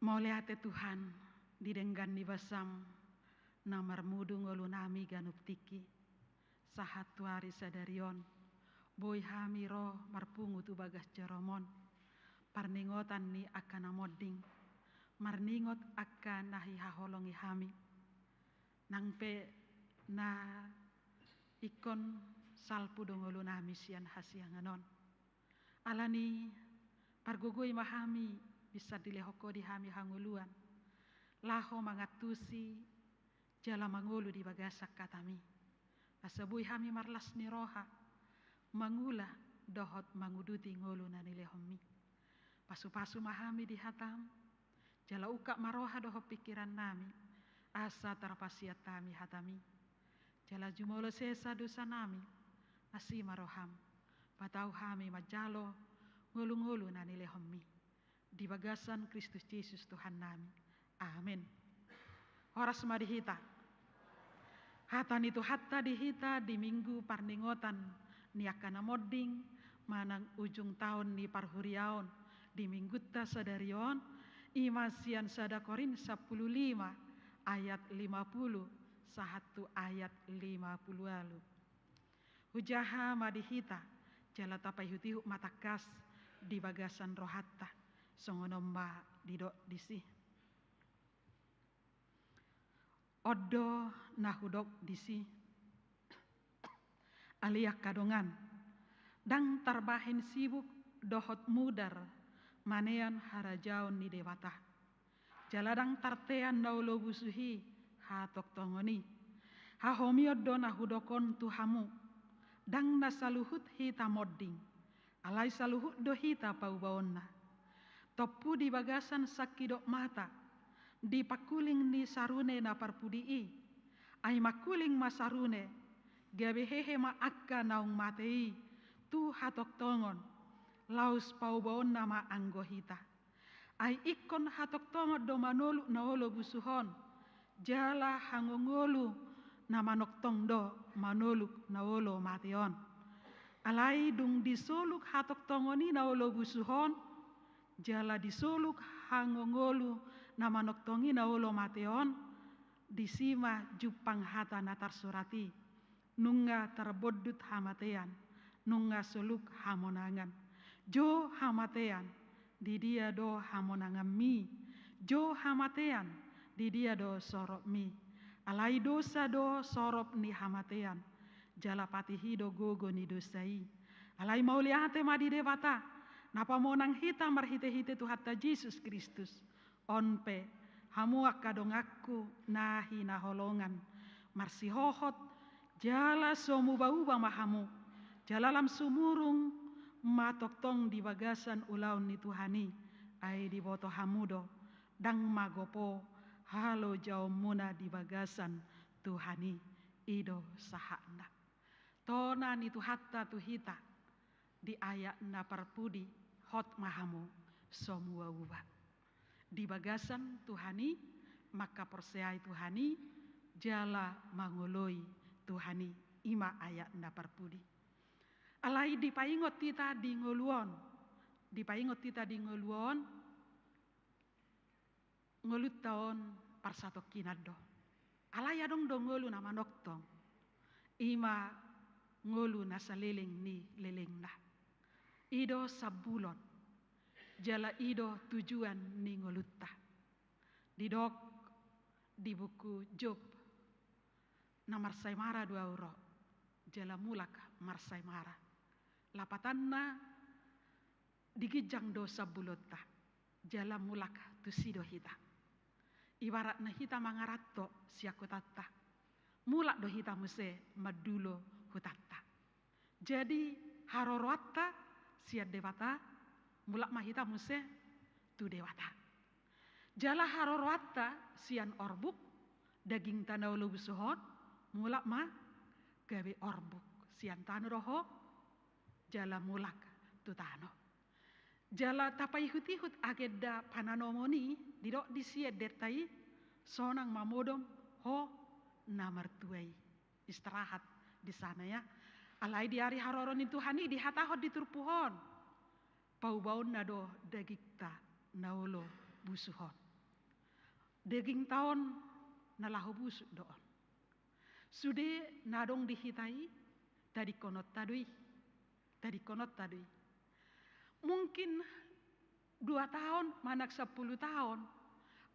Moliate Tuhan didenggan di basam namar mudu ngolu nami ganup tiki sahat tuari sadarion boy hamiro marpungu tu bagas jaromon parningotan ni akan amoding marningot akan nahi haholongi hami nangpe na ikon salpu dongolu nami sian hasianganon alani pargugui mahami bisa dilehoko di hami hanguluan laho mangatusi jala mangulu di bagasak katami asabui hami marlas ni roha mangula dohot manguduti ngulu nani lehomi pasu-pasu mahami di hatam jala uka maroha doho pikiran nami asa tarpasiat tami hatami jala jumolo sesa dosa nami asi maroham patau hami majalo ngulu-ngulu nani lehomi di bagasan Kristus Yesus Tuhan nami. Amin. Horas madihita. Hatan itu hatta dihita di minggu parningotan niakana modding manang ujung tahun ni parhuriaon di minggutta sadarion imasian sadakorin 15 ayat 50 sahatu ayat 50 lalu. Hujaha madihita jala tapai hutihu matakas di bagasan rohatta songonomba didok disih. Odo nahudok disi aliak kadongan dang tarbahin sibuk dohot mudar manean harajaon ni dewata jaladang tartean naulo busuhi hatok tongoni hahomiod do nahudokon tuhamu dang nasaluhut hita modding alai saluhut do hita paubaonna topu di bagasan sakidok mata di pakuling ni sarune na parpudii ay makuling masarune gabehehe ma akka naung matei tu hatok tongon laus paubaon nama anggohita ay ikon hatok tongon do manolu naolo busuhon jala hangongolu na manok tong do manoluk naolo mateon alai dung disoluk hatok tongoni naolo busuhon jala disoluk hangongolu na manok tongi naolo mateon disima jupang hata natar surati nunga terbodut hamatean nunga soluk hamonangan jo hamatean di dia do hamonangan mi jo hamatean di dia do sorop mi alai dosa do sorop ni hamatean jala patihi do gogo ni dosai alai mauliate madi dewata napa monang hita marhite-hite tu hatta Yesus Kristus onpe hamuak kadong aku nahi naholongan marsihohot jala somu bauba mahamu jala lam sumurung matok tong di bagasan ulaun ni Tuhani ai di boto hamudo dang magopo halo jauh muna di bagasan Tuhani ido sahana tona ni tu hatta tu hita di ayat na parpudi hot mahamu somua uba di bagasan Tuhani maka perseai Tuhani jala mangoloi Tuhani ima ayat na parpudi alai dipaingot tita di ngoluon ngolut taon parsatok kinado alai adong do ngolu na manoktong ima ngolu na saleleng ni leleng na ido sabulon jala ido tujuan ni ngolutta didok di buku Job na marsai mara 2 euro jala mulak marsai mara lapatanna digijang do sabulota jala mulak tusido hita ibarat na hita mangaratto siakutatta mulak do hita muse madulo hutatta jadi haroroatta siat dewata mulak mahita muse tu dewata jala haroroatta sian orbuk daging tanau lubusuhon mulak ma gawe orbuk sian tano roho jala mulak tu tano jala tapai hutihut ageda pananomoni didok disiet detai sonang mamodom ho namartuai istirahat di sana ya Alai di hari haroron itu hani di hatahot di turpuhon. Pau-baun nado dagikta naulo busuhon. Daging tahun nalahu busuk doon. Sude nadong dihitai tadi konot tadui. Mungkin 2 tahun, manak 10 tahun,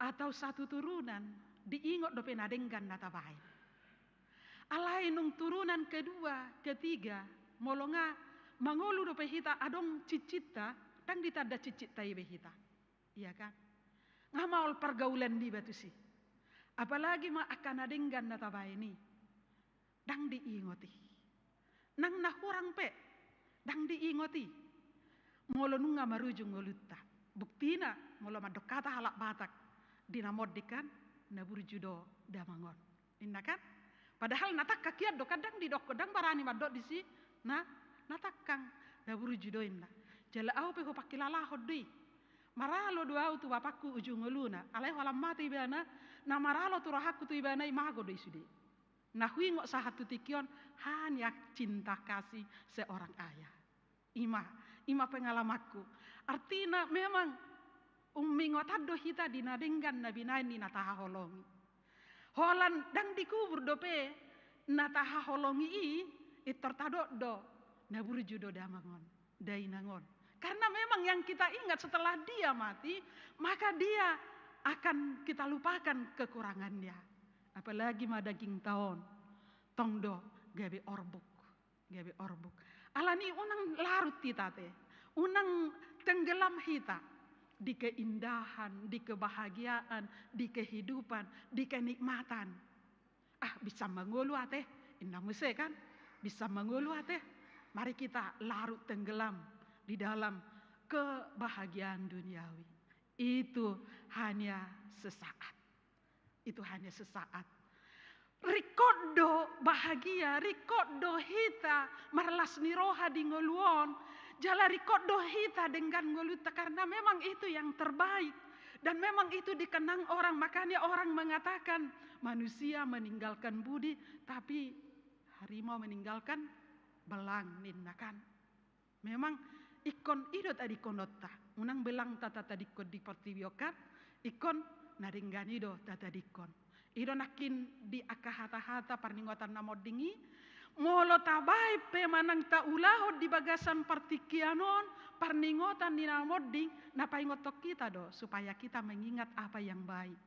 atau 1 turunan, diingot dope nadenggan natabain. Alai nung turunan kedua, ketiga, molonga mangolu dope hita adong cicita, dang ditada cicita ibe hita. Iya kan? Ngamaul pergaulan di batu sih. Apalagi ma akan nadenggan natabain ini. Dang diingoti. Nang nahurang pe, dang diingoti. Molo nunga marujung ngolutta. Buktina molo madokata halak batak dinamodikan naburu judo damangon. Inna kan? Padahal natak kakiat do kadang didok kadang barani madok disi natakang naburu judo inna. Jala au pe ho pakilala hoddi. Maralo do au tu bapakku ujung ngoluna. Alai walam mati ibana na maralo tu rahaku tu ibana imago do isude. Nah ngok sahatu tikion hanya cinta kasih seorang ayah. Ima pengalamanku. Artinya memang ngotado hita dinadenggan nabi nain ni nataha holongi. Holan dang dikubur dope nataha holongi itortado do naburu judo damangon dainangon. Karena memang yang kita ingat setelah dia mati, maka dia akan kita lupakan kekurangannya. Apalagi madaging tahun tongdo gabe orbuk. Alani unang larut kita teh, unang tenggelam hita di keindahan, di kebahagiaan, di kehidupan, di kenikmatan. Bisa mengulu teh, indah muse kan? Bisa mengulu teh. Mari kita larut tenggelam di dalam kebahagiaan duniawi. Itu hanya sesaat. Rikodo bahagia, rikodo hita marlas niroha di ngoluon, jala rikodo hita dengan ngoluta karena memang itu yang terbaik dan memang itu dikenang orang. Makanya orang mengatakan manusia meninggalkan budi tapi harimau meninggalkan belang ninnakan. Memang ikon ido tadi konota, unang belang tata tadi kod di pertibiokan, ikon naringgani do tata dikon. Ido nakin di akahata-hata parningotan namodingi, molo tabai pe manang taulaho di bagasan partikianon, parningotan di namoding, napaingotok kita do, supaya kita mengingat apa yang baik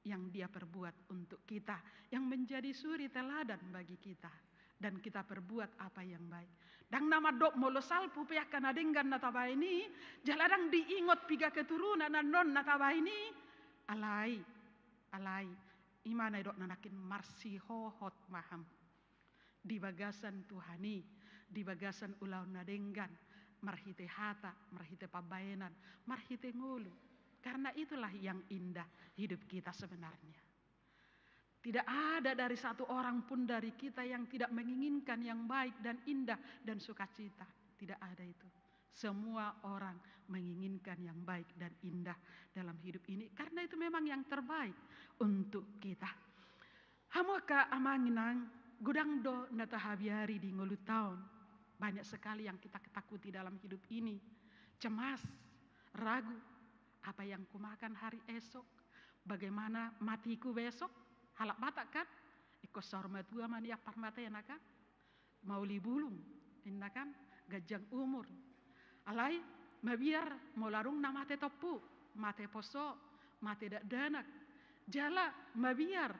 yang dia perbuat untuk kita, yang menjadi suri teladan bagi kita, dan kita perbuat apa yang baik. Dang nama dok molo salpu pe akan adenggan nataba ini, jaladang diingot piga keturunan non nataba ini, alai imana dok nanakin marsihohot maham di bagasan Tuhani, di bagasan ulau nadenggan, marhite hata, marhite pabaenan, marhite ngulu. Karena itulah yang indah hidup kita sebenarnya. Tidak ada dari satu orang pun dari kita yang tidak menginginkan yang baik dan indah dan sukacita. Tidak ada itu. Semua orang menginginkan yang baik dan indah dalam hidup ini. Karena itu memang yang terbaik untuk kita. Hamuka amanginang gudang do natahabiari di ngolu tahun. Banyak sekali yang kita ketakuti dalam hidup ini. Cemas, ragu. Apa yang kumakan hari esok? Bagaimana matiku besok? Halak batak kan? Iko sormatua mania parmatena kan? Mauli bulung, inna kan? Gajang umur. Alai, mabiar molarung na mate topu, mate poso, mate dak danak. Jala mabiar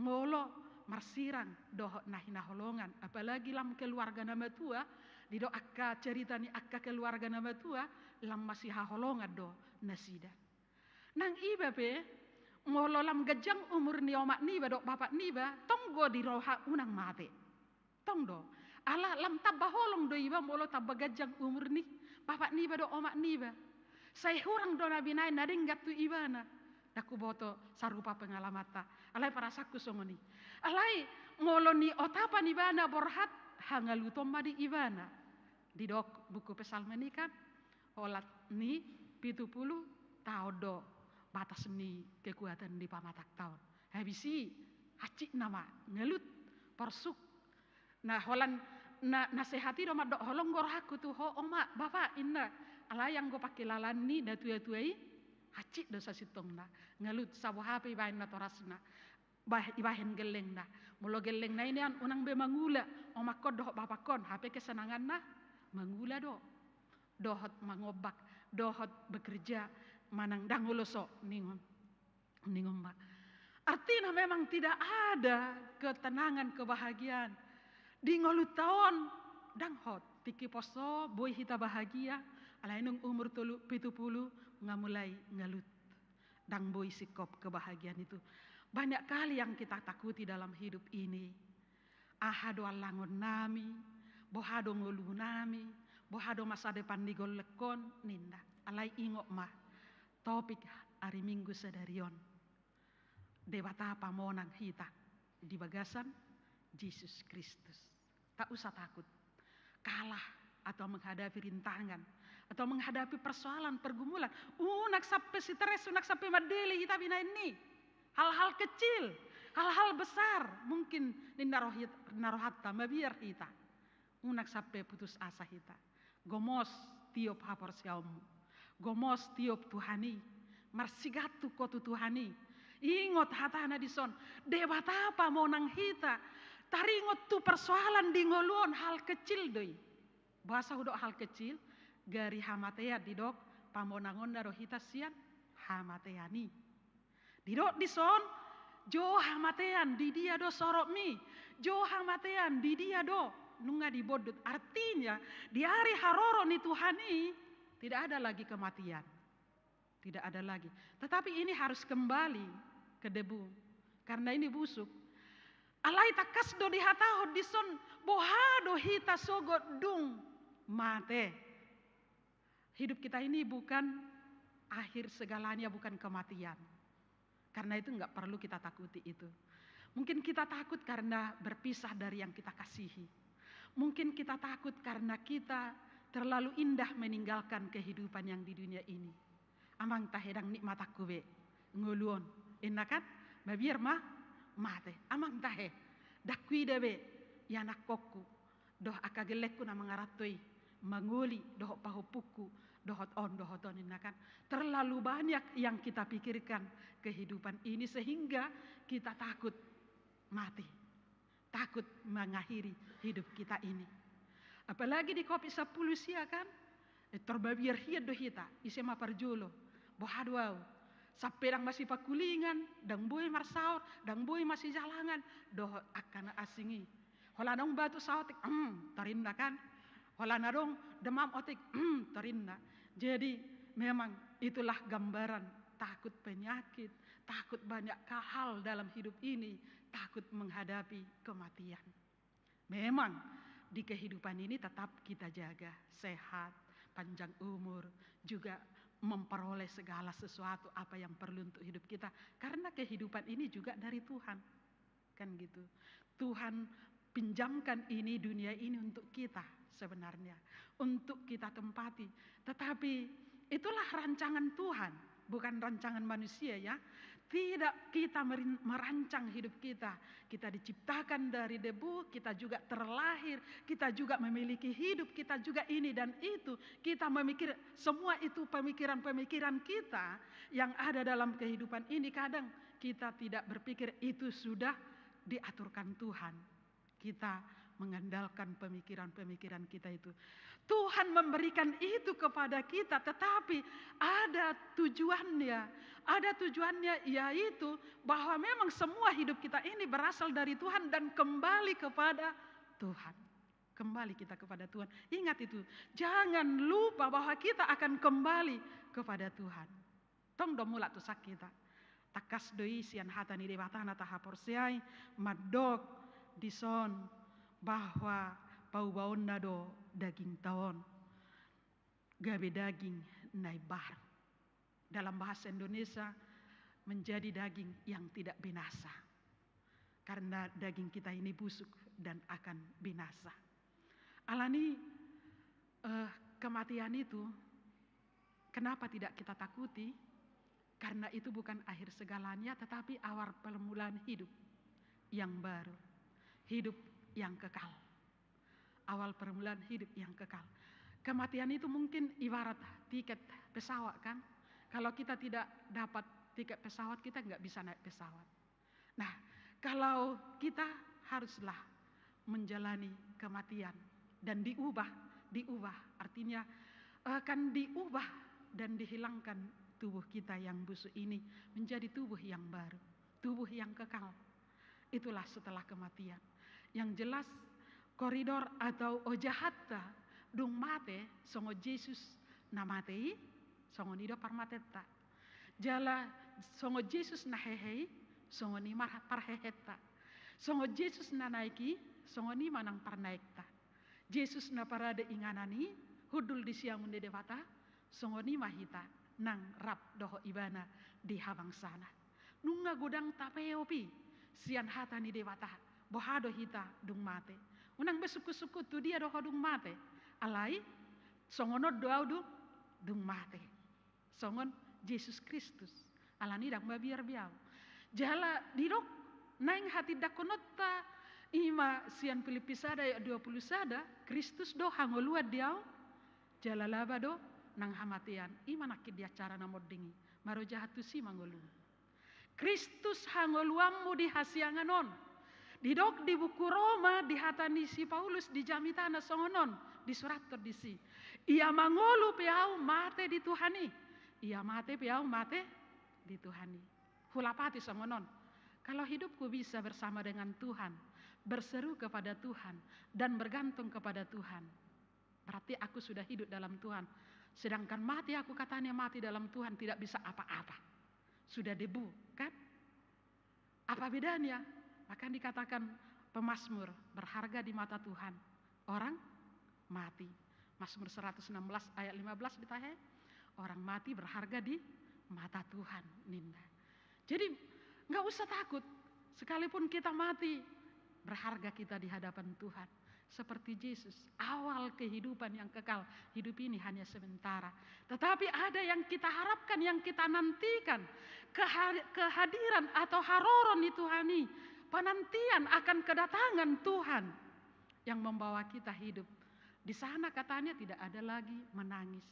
molo marsirang doh nahina holongan. Apalagi lam keluarga nama tua, di do akka cerita ni akka keluarga nama tua, lam masih haholongan do nasida. Nang iba pe, molo lam gajang umur ni omak niba do bapak niba, tonggo di roha unang mate. Tong do. Ala lam tabba holong do iba molo tabba gajang umur ni bapak niba do omak niba. Saya hurang do nabi nain nadinggat tu ibana. Daku boto sarupa pengalamata. Alai parasaku songoni. Alai molo ni otapa ni bana borhat hangalutom madi ibana. Di dok buku pesalme ni kan holat ni 70 tahun do batas ni kekuatan di pamatak tahun. Habisi hacik nama ngelut porsuk. Nah holan nasihati do madok holong gor aku tuh ho oma bapak inna alayang go pakai lalani da tuai hacik do sasitong na ngalut sabu hape bahin na torasna ibahin geleng na mulo geleng na ini an unang be mangula oma kod do bapak kon hape kesenangan na mangula dohot mangobak dohot bekerja manang danguloso ningom mbak. Artinya memang tidak ada ketenangan, kebahagiaan. Di ngolu tahun dang hot tiki poso boy hita bahagia alainung umur 70 ngamulai ngalut dang boy sikop kebahagiaan itu. Banyak kali yang kita takuti dalam hidup ini. Ahado alangon nami, bohado ngolu nami, bohado masa depan di golekon ninda. Alai ingok mah topik hari Minggu sedarion. Debata pamonang hita di bagasan Yesus Kristus. Tak usah takut kalah atau menghadapi rintangan atau menghadapi persoalan pergumulan. Nak sampai stres, nak sampai madeli kita bina ini. Hal-hal kecil, hal-hal besar mungkin narohatta mabiar kita. Nak sampai putus asa kita. Gomos tiop hapor siamu. Gomos tiop Tuhani. Marsigatu kotu Tuhani. Ingot hatana dison, debat apa mau nang hita, taringot tu persoalan di ngoluon hal kecil doi. Bahasa udok hal kecil, gari hamatea didok, pamonangon daro hita sian, hamateani. Didok dison, jo hamatean di dia do sorok mi, jo hamatean di dia do, nunga dibodut. Artinya, di hari haroro ni Tuhani, tidak ada lagi kematian. Tidak ada lagi. Tetapi ini harus kembali ke debu. Karena ini busuk. Alai takas do dihataho dison bohado hita sogot dung mate. Hidup kita ini bukan akhir segalanya, bukan kematian. Karena itu enggak perlu kita takuti itu. Mungkin kita takut karena berpisah dari yang kita kasihi. Mungkin kita takut karena kita terlalu indah meninggalkan kehidupan yang di dunia ini. Amang tahedang nikmat aku be nguluon enakan mabiar mah mate amang tahe dakui debe yanak kokku doh akagelekku na mangaratoi manguli doh pahupuku dohot on enakan terlalu banyak yang kita pikirkan kehidupan ini sehingga kita takut mati, takut mengakhiri hidup kita ini. Apalagi di kopi 10 sia kan terbabiar hiad do hita isema parjolo bohadwau sapedang masih pakulingan dang boy marsaur dang boy masih jalangan doh akan asingi holanong batu sautik tarinna kan holanadong demam otik tarinna. Jadi memang itulah gambaran takut penyakit, takut banyak hal dalam hidup ini, takut menghadapi kematian. Memang di kehidupan ini tetap kita jaga sehat, panjang umur, juga memperoleh segala sesuatu apa yang perlu untuk hidup kita. Karena kehidupan ini juga dari Tuhan. Kan gitu. Tuhan pinjamkan ini dunia ini untuk kita sebenarnya. Untuk kita tempati. Tetapi itulah rancangan Tuhan. Bukan rancangan manusia ya. Tidak kita merancang hidup kita. Kita diciptakan dari debu, kita juga terlahir, kita juga memiliki hidup, kita juga ini dan itu. Kita memikir semua itu pemikiran-pemikiran kita yang ada dalam kehidupan ini. Kadang kita tidak berpikir itu sudah diaturkan Tuhan. Kita mengandalkan pemikiran-pemikiran kita itu. Tuhan memberikan itu kepada kita, tetapi ada tujuannya. Ada tujuannya yaitu bahwa memang semua hidup kita ini berasal dari Tuhan dan kembali kepada Tuhan. Kembali kita kepada Tuhan. Ingat itu. Jangan lupa bahwa kita akan kembali kepada Tuhan. Tong domula tu sak kita. Takas doi sian hatani debatana tahapor siai madok dison bahwa pau-baon nado daging tawon gabe daging naibar dalam bahasa Indonesia menjadi daging yang tidak binasa karena daging kita ini busuk dan akan binasa. Alani kematian itu kenapa tidak kita takuti? Karena itu bukan akhir segalanya tetapi awal permulaan hidup yang baru, hidup yang kekal. awal permulaan hidup yang kekal. Kematian itu mungkin ibarat tiket pesawat kan. Kalau kita tidak dapat tiket pesawat, kita nggak bisa naik pesawat. Nah, kalau kita haruslah menjalani kematian dan diubah artinya akan diubah dan dihilangkan tubuh kita yang busuk ini menjadi tubuh yang baru, tubuh yang kekal. Itulah setelah kematian. Yang jelas koridor atau ojahatta dung mate songo Yesus na matei songo nido parmatetta. Jala songo Yesus na hehei songo ni parhehetta. Songo Yesus na naiki songo ni manang parnaikta. Yesus na parade inganani hudul di siang munde dewata songo ni mahita nang rap doho ibana di habang sana. Nunga gudang tapeopi sian hata ni dewata bohado hita dung mate. Unang besuku-suku tu dia doho dung mate. Alai songono doau dung mate. Songon Yesus Kristus. Alani dak babiar biau. Jala dirok naing hati dakonota ima sian Filipisada ayat 20 sada Kristus do hangoluat diau jala laba do nang hamatian ima nakid dia cara namodingi maro jahatu si mangolu. Kristus hangoluammu di hasianganon. Didok di buku Roma di hatani si Paulus di jamitana songonon di surat terdisi. Ia mangolu piau mate di Tuhani. Ia mate piau mate di Tuhani. Hulapati songonon. Kalau hidupku bisa bersama dengan Tuhan, berseru kepada Tuhan dan bergantung kepada Tuhan, berarti aku sudah hidup dalam Tuhan. Sedangkan mati aku katanya mati dalam Tuhan tidak bisa apa-apa. Sudah debu, kan? Apa bedanya? Akan dikatakan pemazmur berharga di mata Tuhan. Orang mati. Mazmur 116 ayat 15 ditanya. Orang mati berharga di mata Tuhan, Ninda. Jadi nggak usah takut. Sekalipun kita mati, berharga kita di hadapan Tuhan. Seperti Yesus, awal kehidupan yang kekal. Hidup ini hanya sementara. Tetapi ada yang kita harapkan, yang kita nantikan. Kehadiran atau haroron itu Tuhani. Penantian akan kedatangan Tuhan yang membawa kita hidup. Di sana katanya tidak ada lagi menangis.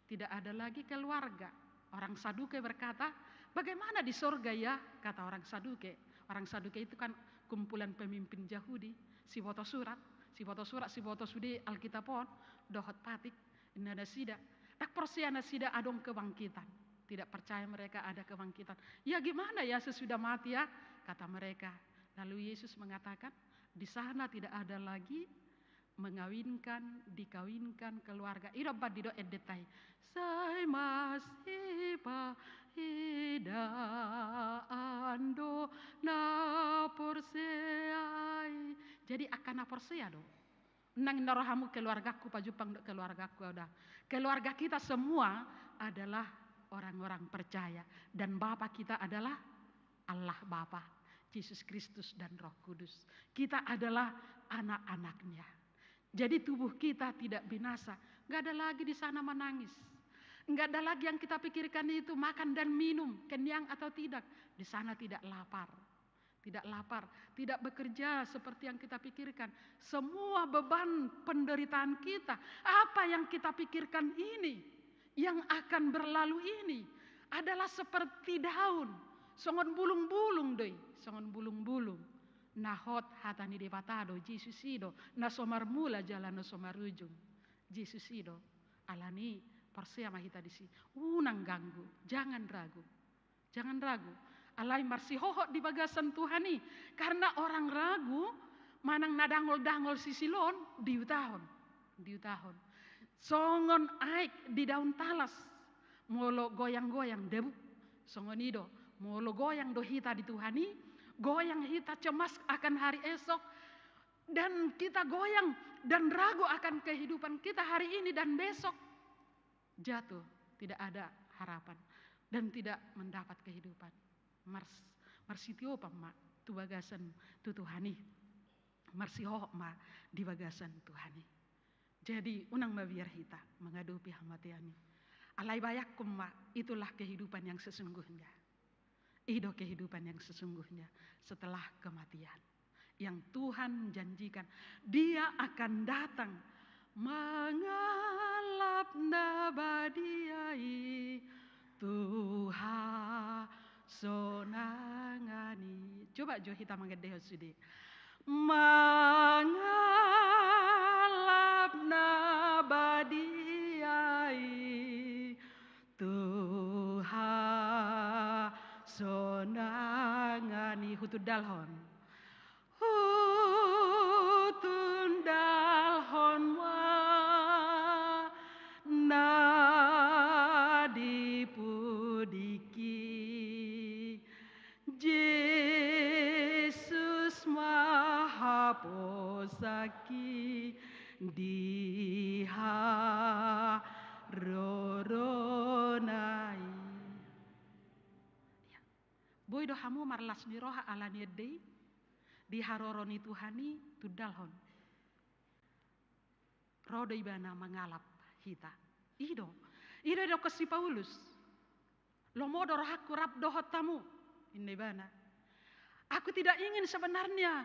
Tidak ada lagi keluarga. Orang Saduke berkata, bagaimana di sorga ya? Kata orang Saduke. Orang Saduke itu kan kumpulan pemimpin Yahudi. Si foto surat, si foto sudi Alkitabon, dohot patik, inada sida. Tak persiana sida adong kebangkitan. Tidak percaya mereka ada kebangkitan. Ya gimana ya sesudah mati ya? Kata mereka. Lalu Yesus mengatakan, di sana tidak ada lagi mengawinkan, dikawinkan keluarga. Ida badido edetai. Sai masih ida ando na porseai. Jadi akan na porsea do. Nang narohamu keluargaku pajupang keluargaku ada. Keluarga kita semua adalah orang-orang percaya dan Bapa kita adalah Allah Bapa, Yesus Kristus dan Roh Kudus. Kita adalah anak-anaknya. Jadi tubuh kita tidak binasa. Nggak ada lagi di sana menangis. Nggak ada lagi yang kita pikirkan itu makan dan minum, kenyang atau tidak. Di sana tidak lapar. Tidak lapar, tidak bekerja seperti yang kita pikirkan. Semua beban penderitaan kita, apa yang kita pikirkan ini, yang akan berlalu ini, adalah seperti daun. Songon bulung-bulung doi, songon bulung-bulung. Nahot hatani debatado, Yesus ido, nasomar mula jalan nasomar ujung. Yesus ido, alani persea mahita disi. Unang ganggu, jangan ragu. Jangan ragu. Alai marsihoho di bagasan Tuhani. Karena orang ragu, manang nadangol-dangol sisilon, diutahon. Diutahon. Songon aik di daun talas. Molo goyang-goyang debu. Songon ido. Molo goyang do hita di Tuhani. Goyang hita cemas akan hari esok. Dan kita goyang dan ragu akan kehidupan kita hari ini dan besok. Jatuh, tidak ada harapan. Dan tidak mendapat kehidupan. Marsitio pama tu bagasan tu Tuhani. Marsiho ma di bagasan Tuhani. Jadi unang mabiar hita mengadupi hamatiani. Alai bayak kumma itulah kehidupan yang sesungguhnya. Ido kehidupan yang sesungguhnya setelah kematian. yang Tuhan janjikan. Dia akan datang mengalap nabadiai Tuhan sonangani. Coba jo kita mengedeho sude. Mengalap nabadiai Tuhan sonangani. Hutun dalhon. Hutun dalhon wa nadipudiki Yesus maha posaki diharoronai. Boy do hamu marlas ni roha alani dei diharoroni Tuhani tudalhon. Rodo ibana mengalap hita. Ido do kasi Paulus. Lomodo rohaku rap dohot tamu. Ini bana. Aku tidak ingin sebenarnya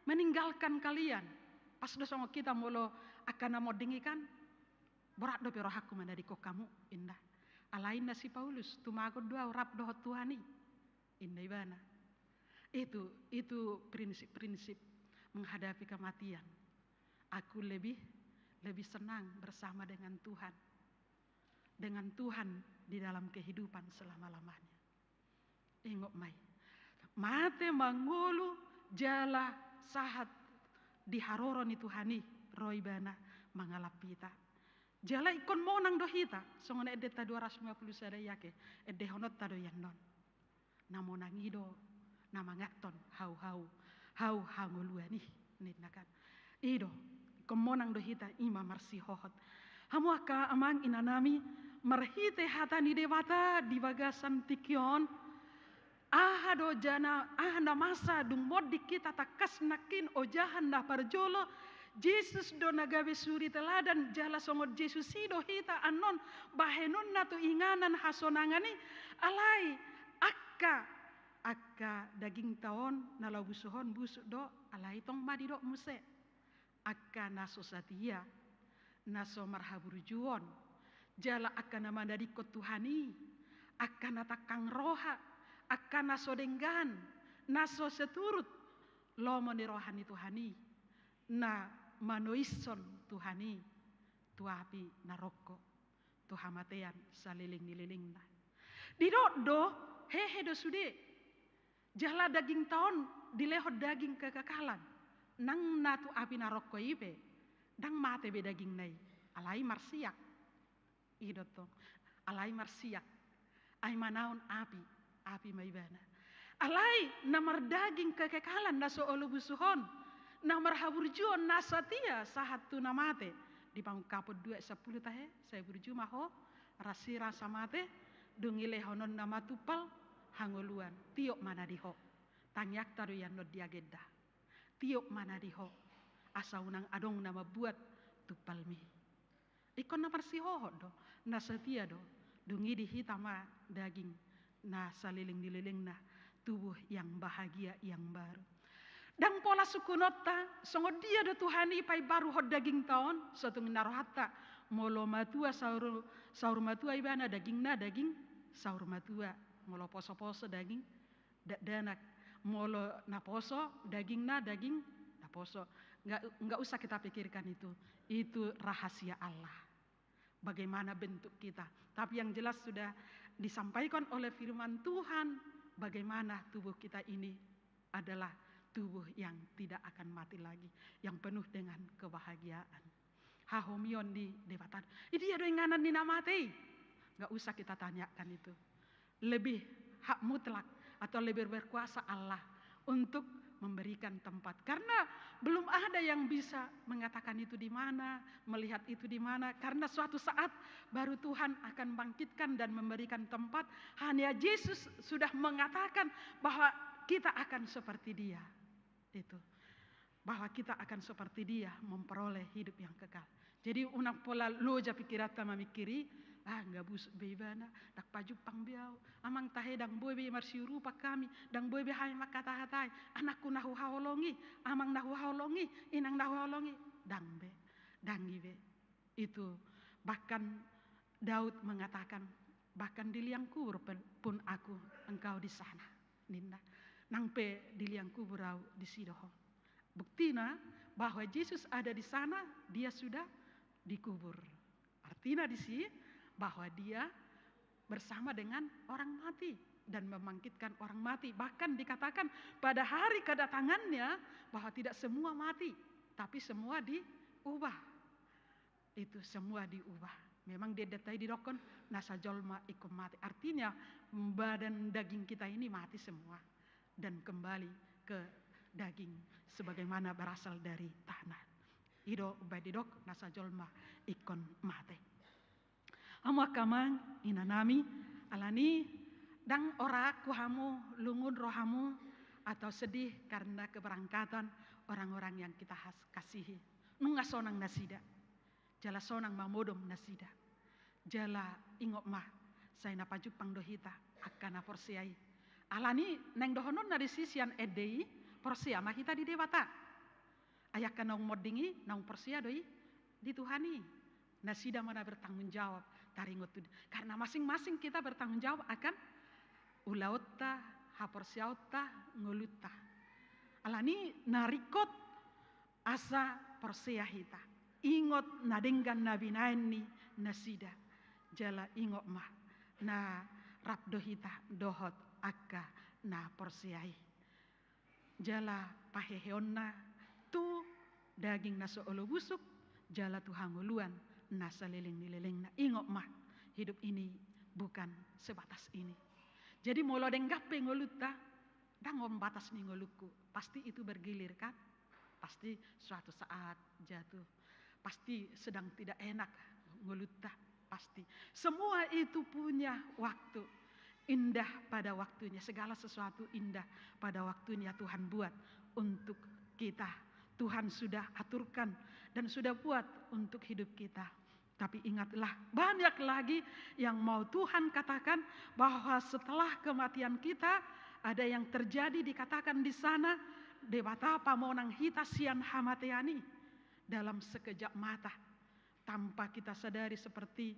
meninggalkan kalian. Pas dosongo kita molo akan namo dingikan. Berat do rohaku manadiko kamu indah. Alain na si Paulus. Tumago dua rap dohot Tuhani. Ini bana. Itu prinsip-prinsip menghadapi kematian. Aku lebih senang bersama dengan Tuhan. Dengan Tuhan di dalam kehidupan selama-lamanya. Ingok mai. Mate mangulu jala sahat diharoroni Tuhani roibana mangalapita. Jala ikon monang dohita. Songone edeta 250 sada yake. Ede honot tado yannon. Namonang ido namangakton hau hangoluani nitnakan. Ido kemonang dohita ima marsi hohot. Hamu aka amang inanami marhite hatani dewata di bagasan tikion. Ahado jana ahna masa dung modik kita takas nakin ojahan na parjolo. Jesus do nagabe suri teladan jala songot Jesus sido hita anon bahenon na tu inganan hasonangani alai akka daging taon nalau busuhon busuk do alai tong madi do muse akka naso satia naso marhaburjuon jala akka nama dari Tuhani akka natakang roha akka naso denggan naso seturut lomo ni rohani Tuhani na manoison Tuhani tuapi naroko tuhamatean saliling nililing na didodo hehe do sude jala daging taon dilehot daging kekekalan nang natu api naroko ibe dang mate be daging nai alai marsiak idoto alai marsiak ai manaon api maibana alai namar daging kekekalan naso olubusuhon namar haburjuon nasatia sahat tu namate di pang kapot 2:10 tahe saya burju maho rasira samate dungile honon nama tupal hangoluan tiok mana diho tangyak taru yan no diageda tiok mana diho asa unang adong nama buat tupalmi ikon namar si hoho do na setia do dungi dihitama daging na saliling dililing na tubuh yang bahagia yang baru dan pola sukunota songo dia do Tuhani pai baru hot daging taon suatu narohata molo matua saur matua ibana daging saur matua molo poso-poso daging danak molo naposo daging naposo nggak usah kita pikirkan itu rahasia Allah bagaimana bentuk kita tapi yang jelas sudah disampaikan oleh firman Tuhan bagaimana tubuh kita ini adalah tubuh yang tidak akan mati lagi yang penuh dengan kebahagiaan hahomion di debatan itu ada inganan di namate nggak usah kita tanyakan itu lebih hak mutlak atau lebih berkuasa Allah untuk memberikan tempat karena belum ada yang bisa mengatakan itu di mana, melihat itu di mana karena suatu saat baru Tuhan akan bangkitkan dan memberikan tempat. Hanya Yesus sudah mengatakan bahwa kita akan seperti Dia. Itu. Bahwa kita akan seperti Dia memperoleh hidup yang kekal. Jadi unang pola loja pikirat mamikiri Nggak busuk bebana dak paju pangbiau amang tahe dang boy be marsiuru pak kami dang boy be hai makata hatai anakku nahu haolongi amang nahu haolongi inang nahu haolongi dang be itu. Bahkan Daud mengatakan, bahkan di liang kubur pun aku engkau di sana ninda nangpe di liang kubur au di sidoho. Buktina bahwa Yesus ada di sana, dia sudah dikubur. Artinya di sini bahwa dia bersama dengan orang mati dan membangkitkan orang mati. Bahkan dikatakan pada hari kedatangannya bahwa tidak semua mati, tapi semua diubah. Itu semua diubah. Memang dia detai didokon nasa jolma ikum mati. Artinya badan daging kita ini mati semua dan kembali ke daging sebagaimana berasal dari tanah. Ido badidok nasa jolma ikon mate. Amo kamang inanami alani dang ora kuhamu lungun rohamu atau sedih karena keberangkatan orang-orang yang kita kasihi. Nunga sonang nasida. Jala sonang mamodom nasida. Jala ingok mah saya napajuk pangdohita akana porsiai. Alani neng dohonon na disisian edei porsia mahita di dewata. Ayakan naung modingi naung porsia doi di Tuhani. Nasida mana bertanggung jawab taringotud. Karena masing-masing kita bertanggung jawab akan ulautta haporsiauta ngoluta. Alani narikot asa porsia hita. Ingot nadenggan nabinaini nasida. Jala ingok mah na rapdohita dohot akka na porsiai. Jala paheheonna tu daging naso olo busuk. Jala tu hanguluan nasa leleng-leleng na ingok mah hidup ini bukan sebatas ini. Jadi molo denggape ngoluta dangom batas nih ngoluku. Pasti itu bergilir kan? Pasti suatu saat jatuh. Pasti sedang tidak enak ngoluta. Pasti. Semua itu punya waktu. Indah pada waktunya. Segala sesuatu indah pada waktunya Tuhan buat untuk kita. Tuhan sudah aturkan dan sudah buat untuk hidup kita. Tapi ingatlah banyak lagi yang mau Tuhan katakan bahwa setelah kematian kita ada yang terjadi dikatakan di sana debata pamonang hita sian hamateani dalam sekejap mata. Tanpa kita sadari seperti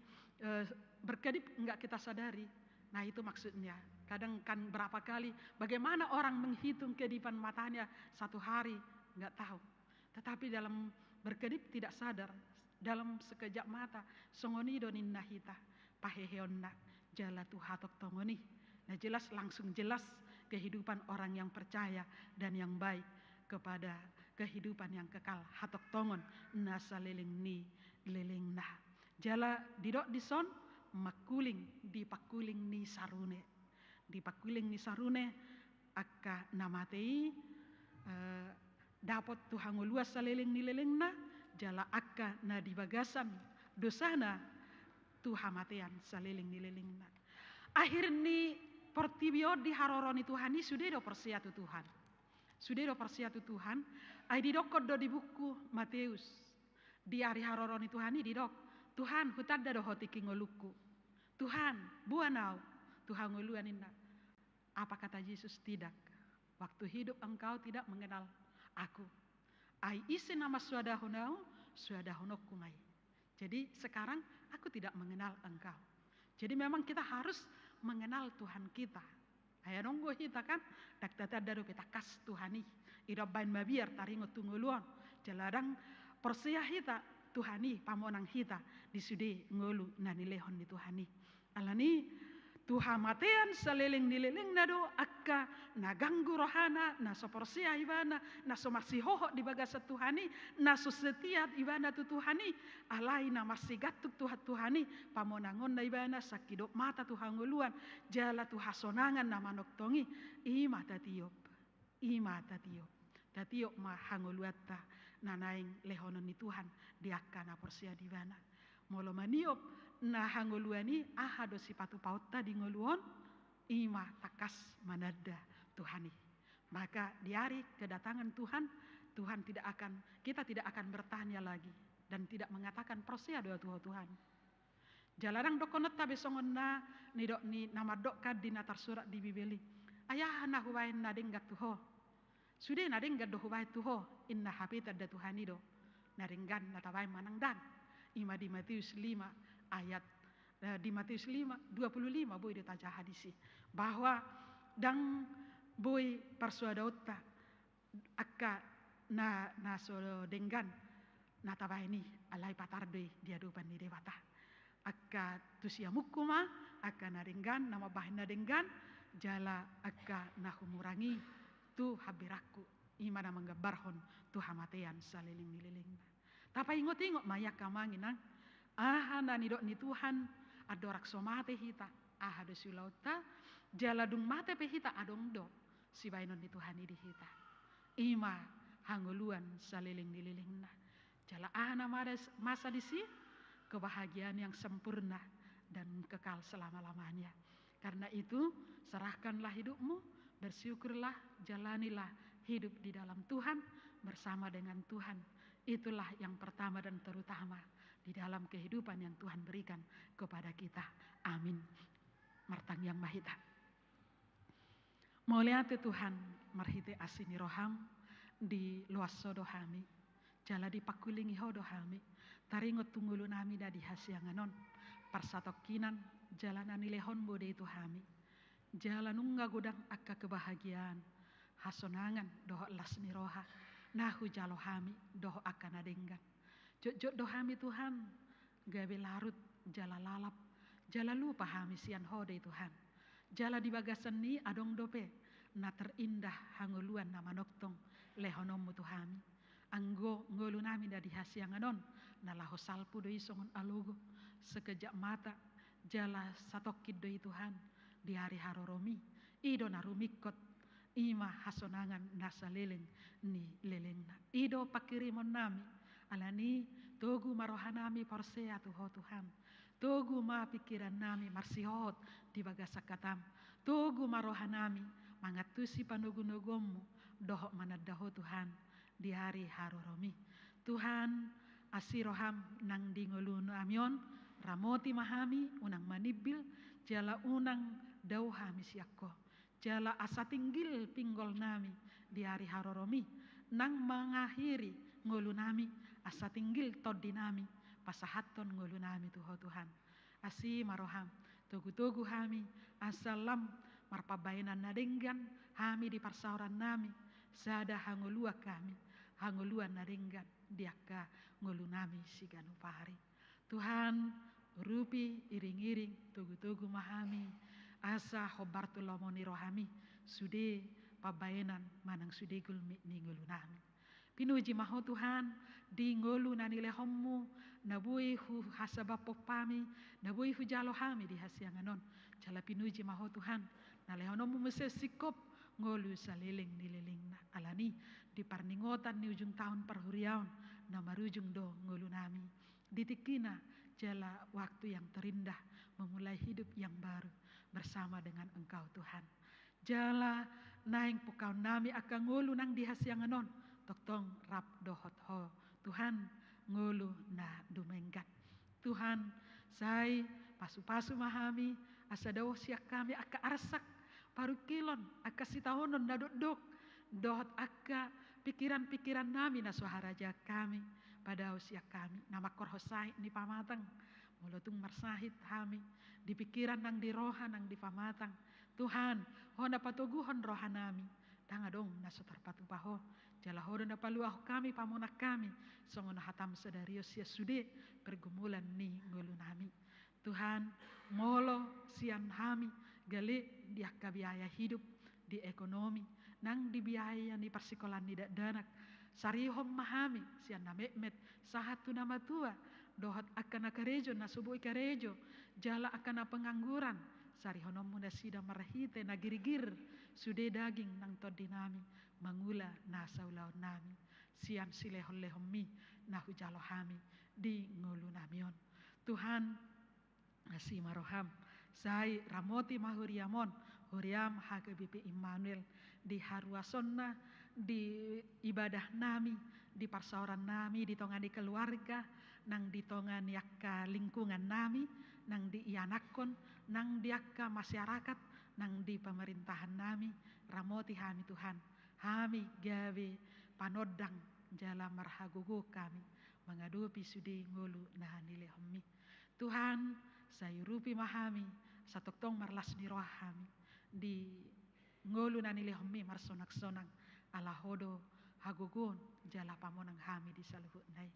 berkedip enggak kita sadari. Nah itu maksudnya. Kadang kan berapa kali bagaimana orang menghitung kedipan matanya satu hari enggak tahu. Tetapi dalam berkedip tidak sadar. Dalam sekejap mata songoni donin nahita paheheonna jala tuhatok tongoni. Nah jelas langsung jelas kehidupan orang yang percaya dan yang baik kepada kehidupan yang kekal hatok tongon nasa leleng ni leleng nah jala didok dison makuling di pakuling ni sarune akka namatei dapat Tuhan luas saleleng ni leleng nah jala akka na di bagasan dosana Tuhan matean saleleng ni leleng nah akhirnya portibio di haroroni Tuhan ini sudah do persiatu Tuhan. Sudah do persiatu Tuhan. Ai didokot do di buku Matius. Di hari haroroni Tuhan ini didok. Tuhan hutadda do hotiki ngoluku. Tuhan buanau. Tuhan ngoluan inna. Apa kata Yesus? Tidak. Waktu hidup engkau tidak mengenal aku. Ai isi nama suadahonau. Suadahonokumai. Jadi sekarang aku tidak mengenal engkau. Jadi memang kita harus mengenal Tuhan kita. Ayah nunggu kita kan, dak tata daru kita kas Tuhani. Ida bain mabiar taringo tunguluan. Jaladang persia kita Tuhani pamonang kita disude ngolu nani lehon di Tuhani. Alani Tuhan matean saleleng nileleng nado akka naganggu rohana na soporsia ibana na somasi hoho di bagasa Tuhani na sosetiat ibana tu Tuhani alai na masih gatuk Tuhani pamonangon na ibana sakidok mata Tuhan nguluan jala tu hasonangan na manoktongi imata tiop tatiop ma hanguluata na naing lehonon ni Tuhan di akka na porsia di bana molo maniop na hangoluani ahado sipatu pauta di ngoluon ima takas manada Tuhani. Maka di hari kedatangan Tuhan, kita tidak akan bertanya lagi dan tidak mengatakan prosia doa Tuhan. Jalarang dokonot tabe songon na ni dok ni nama dok kad di natar surat di bibeli. Ayah na huwain na denggat tuho. Sudah na denggat do huwai tuho inna habitat da Tuhanido. Naringgan natawai manang dan. Ima di Matius 5 ayat di Matius 5 25 boy ditaja hadisi bahwa dang boy persuadautta akka na so denggan natawai ni alai patardoi dia dupan ni dewata akka tusia mukuma akka naringgan nama bahan denggan jala akka nahumurangi tu habiraku imana manggabarhon tu hamatean saliling-liling. Tapi ingot-ingot mayak kamanginang aha nani dok ni Tuhan adorak somate hita aha do sulauta jala dung mate pe hita adong do si bainon ni Tuhan di hita ima hanguluan saliling-lilingna jala aha masa disi kebahagiaan yang sempurna dan kekal selama-lamanya. Karena itu serahkanlah hidupmu, bersyukurlah, jalanilah hidup di dalam Tuhan bersama dengan Tuhan. Itulah yang pertama dan terutama di dalam kehidupan yang Tuhan berikan kepada kita. Amin. Martang yang mahita. Moliate Tuhan marhite asini roham di luas sodohami. Jala di pakulingi hodohami. Taringot tunggulu nami da di hasianganon. Parsatokinan jalanan nilehon bode itu hami. Jalan nungga gudang akka kebahagiaan. Hasonangan doho las niroha. Nahu jalo hami doho akan adenggan. Jok dohami Tuhan. Gabe larut jala lalap. Jala lupa hami sian hode Tuhan. Jala di bagasan ni adong dope. Na terindah hanguluan nama noktong. Lehonomu Tuhami. Anggo ngolu nami da di hasianganon. Nalaho salpu doi songon alugo. Sekejap mata jala satokid doi Tuhan di hari haroromi ido narumikot ima hasonangan nasa leleng ni lelengna ido pakirimon nami alani togu marohanami porsea tuho Tuhan togu ma pikiran nami marsihot di bagasakatam togu marohanami mangatusi panugu-nugummu doho manadaho Tuhan di hari haroromi Tuhan asiroham nang dingolunu amion ramoti mahami unang manibil jala unang dauhami siakko jala asa tinggil pinggol nami di hari haroromi nang mengakhiri ngolu nami asa tinggil todi nami pasahaton ngolu nami tuho Tuhan asi maroham tugu-tugu hami asalam marpabainan nadenggan hami di parsauran nami sada hangolua kami hangoluan nadenggan diaka ngolu nami siganu pari Tuhan rupi iring-iring tugu-tugu mahami asa hobartu lomoni rohami sude pabaenan manang sude gulmi ni ngolu nami pinuji maho Tuhan di ngolu nani lehommu nabui hu hasabapo pami nabui hu jalo hami di hasianganon jala pinuji maho Tuhan na lehonomu mese sikop ngolu saliling nililingna alani di parningotan ni ujung tahun perhuriaun na marujung do ngolu nami ditikina jala waktu yang terindah memulai hidup yang baru bersama dengan Engkau Tuhan. Jala naing pukau nami akan ngulu nang dihasianganon toktong rap dohot ho Tuhan ngulu na dumenggat Tuhan sai pasu-pasu mahami asa dawo siak kami aka arsak paru kilon aka sitahonon dadok dohot aka pikiran-pikiran nami na suharaja kami pada usia kami nama korhosai ni pamatang mulutung marsahit kami di pikiran nang di roha nang di pamatang Tuhan honda patuguhon roha nami tanga dong naso terpatu paho jala honda paluah kami pamonak kami songon hatam sedarius ya sude pergumulan ni ngulu nami Tuhan molo sian kami gali diaka biaya hidup di ekonomi nang di biaya ni persikolan ni danak sarihom mahami sian na mekmet sahatu nama tua dohot akan akarejo na subuh ikarejo jala akan pengangguran sarihonom muna sida marahite na girigir sude daging nang todinami mangula na saulaw nami sian silehon-lehon mi na hujalo hami di ngulu namion Tuhan asi maroham sai ramoti mahuriamon huriam HKBP Immanuel di haruasonna di ibadah nami di parsauran nami, di tongan di keluarga, nang di tongan yakka lingkungan nami, nang di ianakon, nang di yakka masyarakat, nang di pemerintahan nami, ramoti hami Tuhan. Hami gawe panodang jala marhagugu kami, mengadupi sudi ngulu nahani lehomi. Tuhan, sayurupi mahami, satoktong marlas di rohami, di ngolu nani lehomi marsonak-sonak, ala hodo hagugun jala pamonang hami di saluhut nai.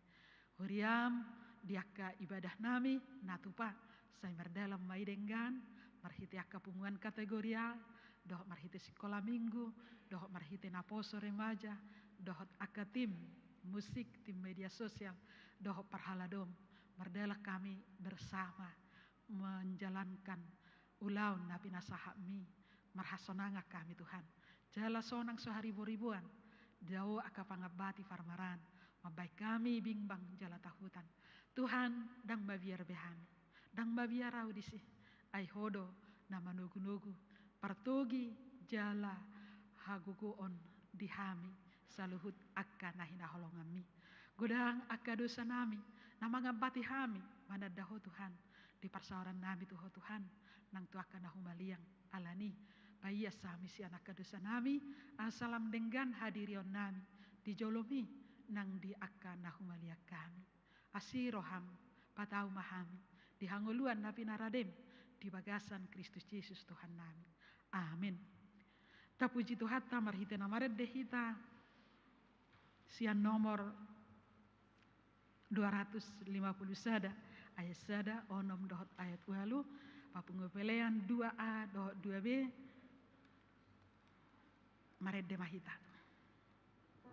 Huriam diaka ibadah nami natupa say mardalam maidenggan marhiti akka punguan kategorial dohot marhiti sekolah minggu dohot marhiti naposo remaja dohot akka tim musik tim media sosial dohot parhaladom mardala kami bersama menjalankan ulaun napi nasahami marhasonanga kami Tuhan jala sonang seharibu-ribuan jauh aka pangabati farmaran mabaik kami bingbang jala tahutan Tuhan dang babiar behami dang babiar audisi ai hodo nama nugu-nugu partogi jala hagugu on dihami saluhut akka nahina holongami godang akka dosa nami nama ngabati hami mana daho Tuhan di parsauran nami tuho Tuhan nang tuaka nahumaliang alani Paya sami si anak dosa nami asalam denggan hadirion nami dijolomi nang di akka nahumalia kami asiroham patau mahami dihanguluan napi naradem di bagasan Kristus Yesus Tuhan nami amin. Tapuji Tuhan marhite namaret dehita sian nomor 250 sada ayat sada onom dohot ayat walu papungopelean 2a dohot 2b maret de mahita.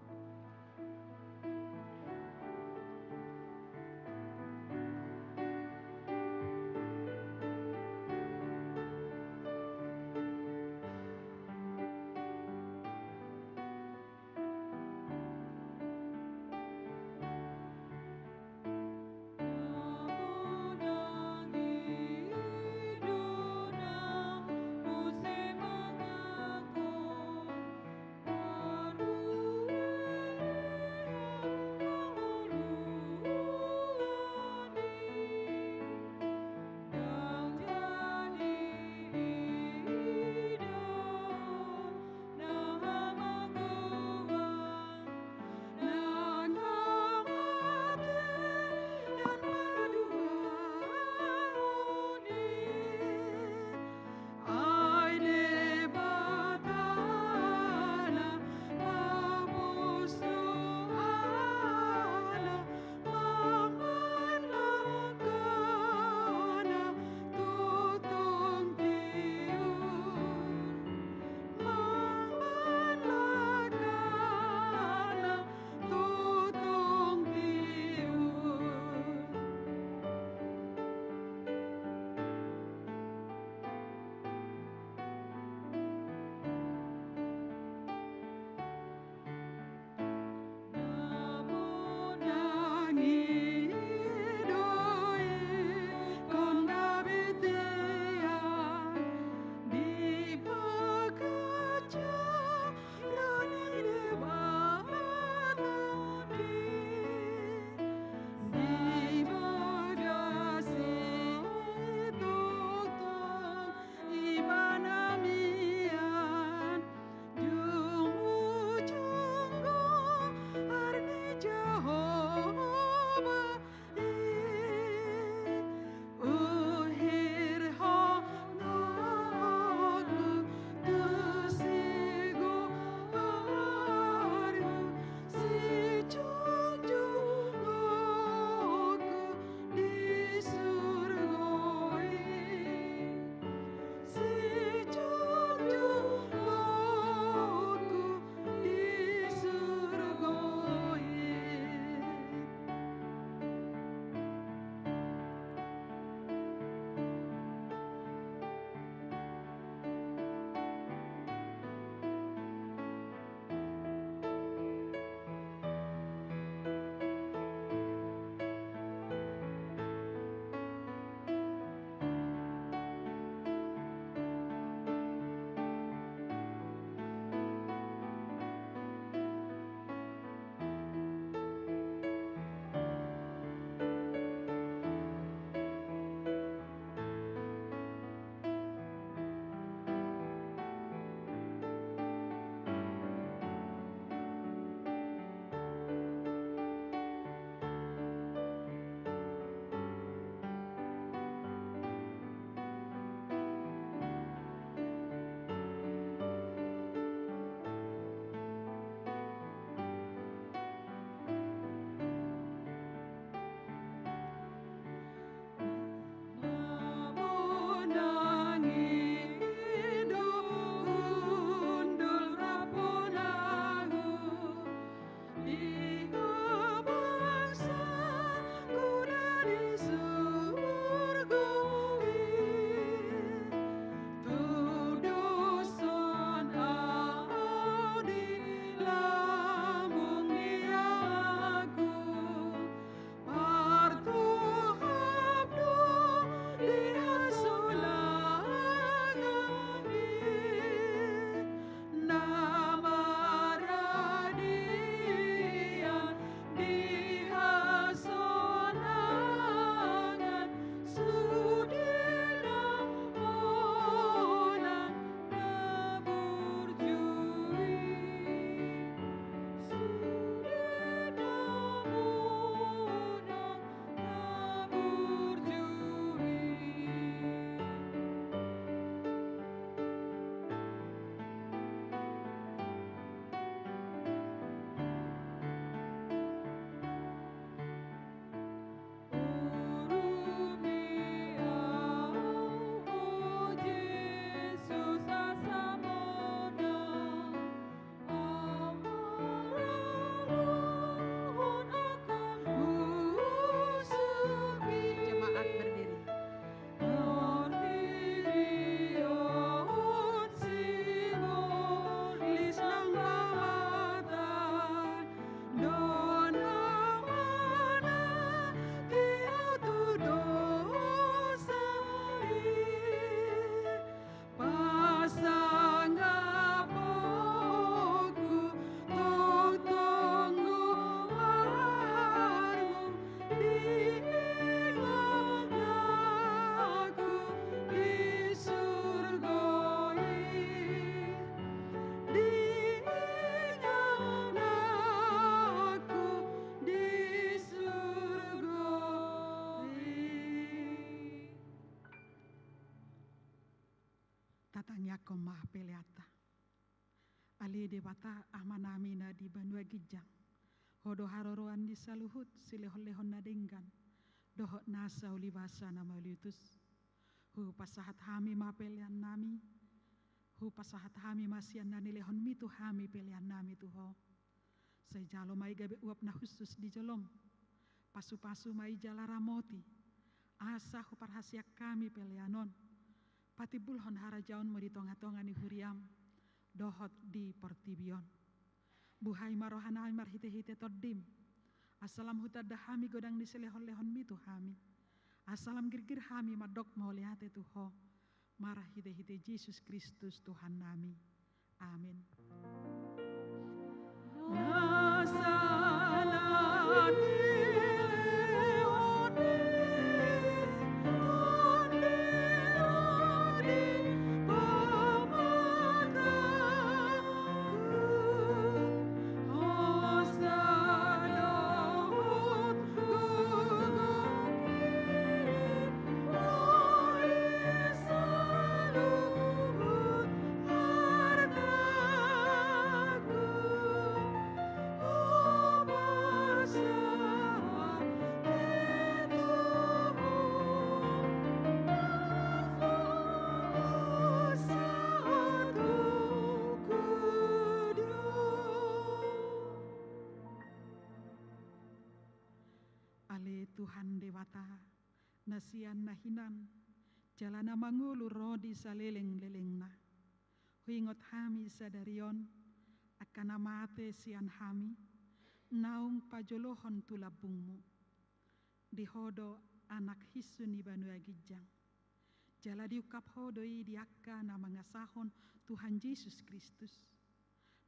Musik mengaku dewata amanamina di Banua Gijang. Hodo haroroan di saluhut silehon-lehon nadenggan. Dohot nasa ulibasa nama uliutus. Hu pasahat hami mapelian nami. Hu pasahat hami masian nani lehon mitu hami pelian nami tuho. Say jalo mai gabe uap na khusus di jolom. Pasu-pasu mai jala ramoti. Asa hu parhasiak kami pelianon. Pati bulhon harajaon mo di tonga-tonga ni huriam. Dohot di portibion. Buhay marohanay marhite-hite toddim. Asalam hutada hami godang ni selehon-lehon mitu hami. Asalam girgir hami madok mauliate tuho. Marah hite-hite Yesus Kristus Tuhan nami. Amin. Tuhan dewata, nasian nahinan, jalana mangulu rodi saleleng-lelengna. Huingot hami sadarion, akan amate sian hami, naung pajolohon tulabungmu. Dihodo anak hisuni Banua Gijang. Jala diukap hodoi diakka na mangasahon Tuhan Yesus Kristus.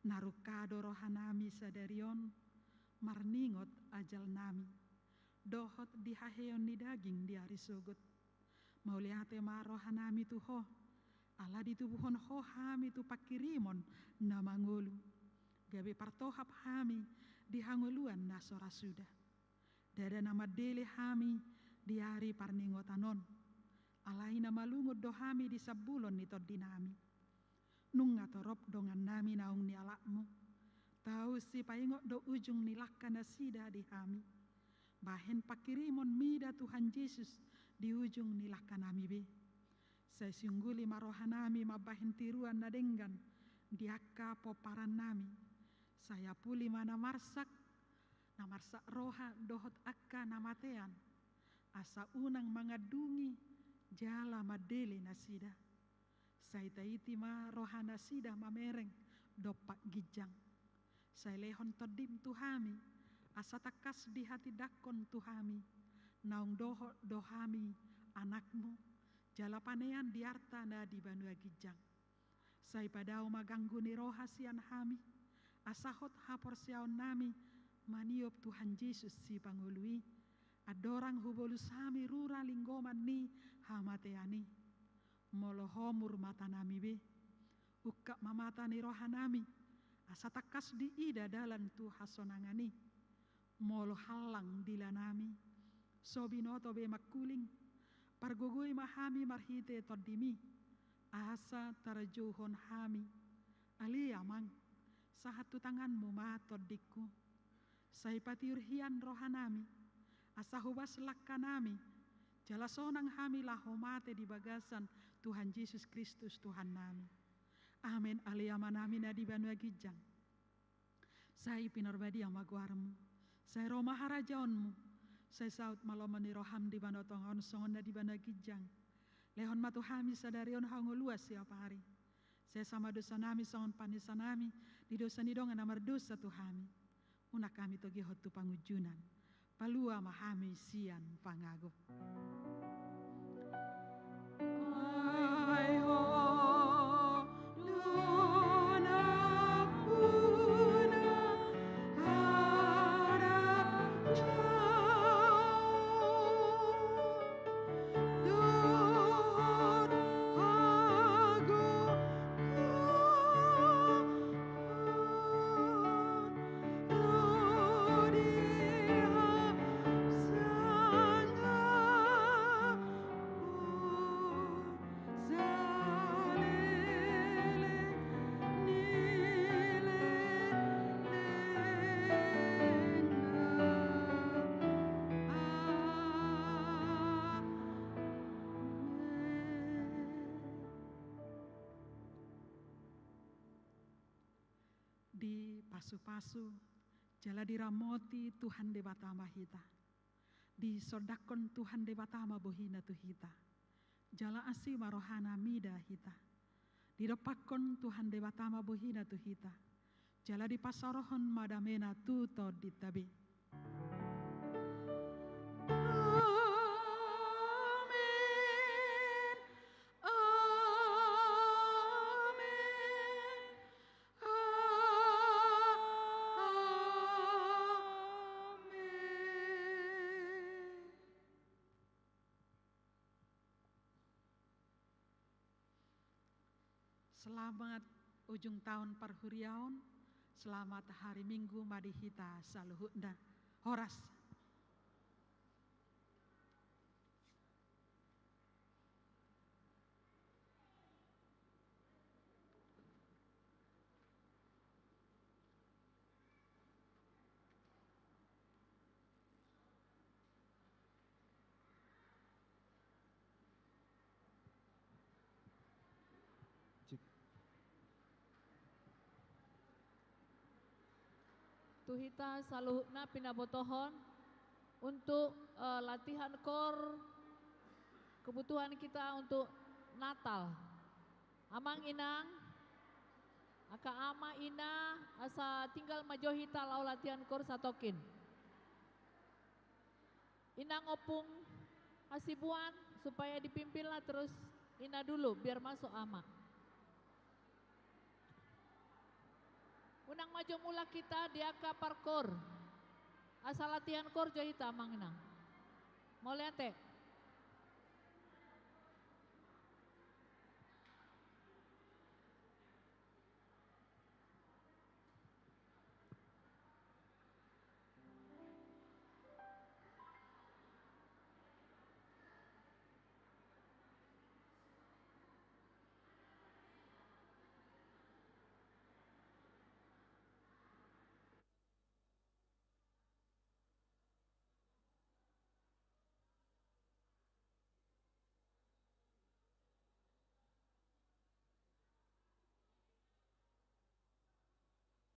Narukado rohanami sadarion, marningot ajal nami. Dohot dihaheon ni daging di arisogot. Mauliate marohanami tuho. Ala ditubuhon ho hami tu pakirimon na mangulu. Gabe partohap hami dihanguluan na sorasuda. Dada nama dele hami di hari parningotanon. Alai nama lungod do hami di sabulon ni todinami. Nung ngatorop dongan nami naung ni alakmu. Tahu si paingot do ujung nilakka nasida di hami. Bahen pakirimon mida Tuhan Yesus di ujung nilakka nami be. Saya sungguli marohanami mabahen tiruan nadenggan diakka poparan nami. Saya puli mana marsak roha dohot akka namatean. Asa unang mangadungi jala madele nasida. Saya taiti ma roha nasida mamereng dopak gijang. Saya lehon todim tuhami. Asa takas di hati dakon tuhami, naung dohami anakmu, jala panean diarta na di Banua Gijang. Sai padao maganggu ni rohasian hami, asahot hapor siaon nami, maniop Tuhan Yesus si pangului, adorang hubolus hami rura linggoman ni hamateani, molohomur mata nami be, ukak mamata ni rohanami, asa takas di ida dalan tu hasonangani, molo halang dilanami, sobinoto be makuling, pargugui mahami marhite todimi, asa tarajuhon hami, aliamang, sahatu tanganmu matoddiku, saipatiurhian rohanami, asa hubas lakkanami, jalasonang hami lahomate di bagasan Tuhan Yesus Kristus Tuhan nami. Amin aliamanami na di Banua Gijang. Sai pinorbadi ang magwarmu. Saya Roma harajaonmu, saya saut malomani roham di banotongon songon na di Banua Gijang. Lehon matu hami sadarion hango luas siapa hari. Saya sama dosa nami songon panisa nami, di dosa nidongan amar dosa tuhami. Una kami togi hotu pangujunan, palua mahami sian pangago. pasu-pasu, jala diramoti Tuhan de batama hita. Di sodakon Tuhan de batama bohina tu hita. Jala asi marohana mida hita. Di dopakon Tuhan de batama bohina tu hita. Jala di pasarohon madamena tuto ditabe. Selamat ujung tahun Parhuriaun, selamat hari Minggu Madihita Saluhunda Horas. Tuhita saluhna pinabotohon untuk latihan kor kebutuhan kita untuk Natal. Amang inang, aka ama ina asa tinggal majohita lau latihan kor satokin. Inang opung hasibuan supaya dipimpinlah terus ina dulu biar masuk ama. Unang maju mula kita dia ke parkor. Asal latihan kor johita amang inang. Mau lihat teh?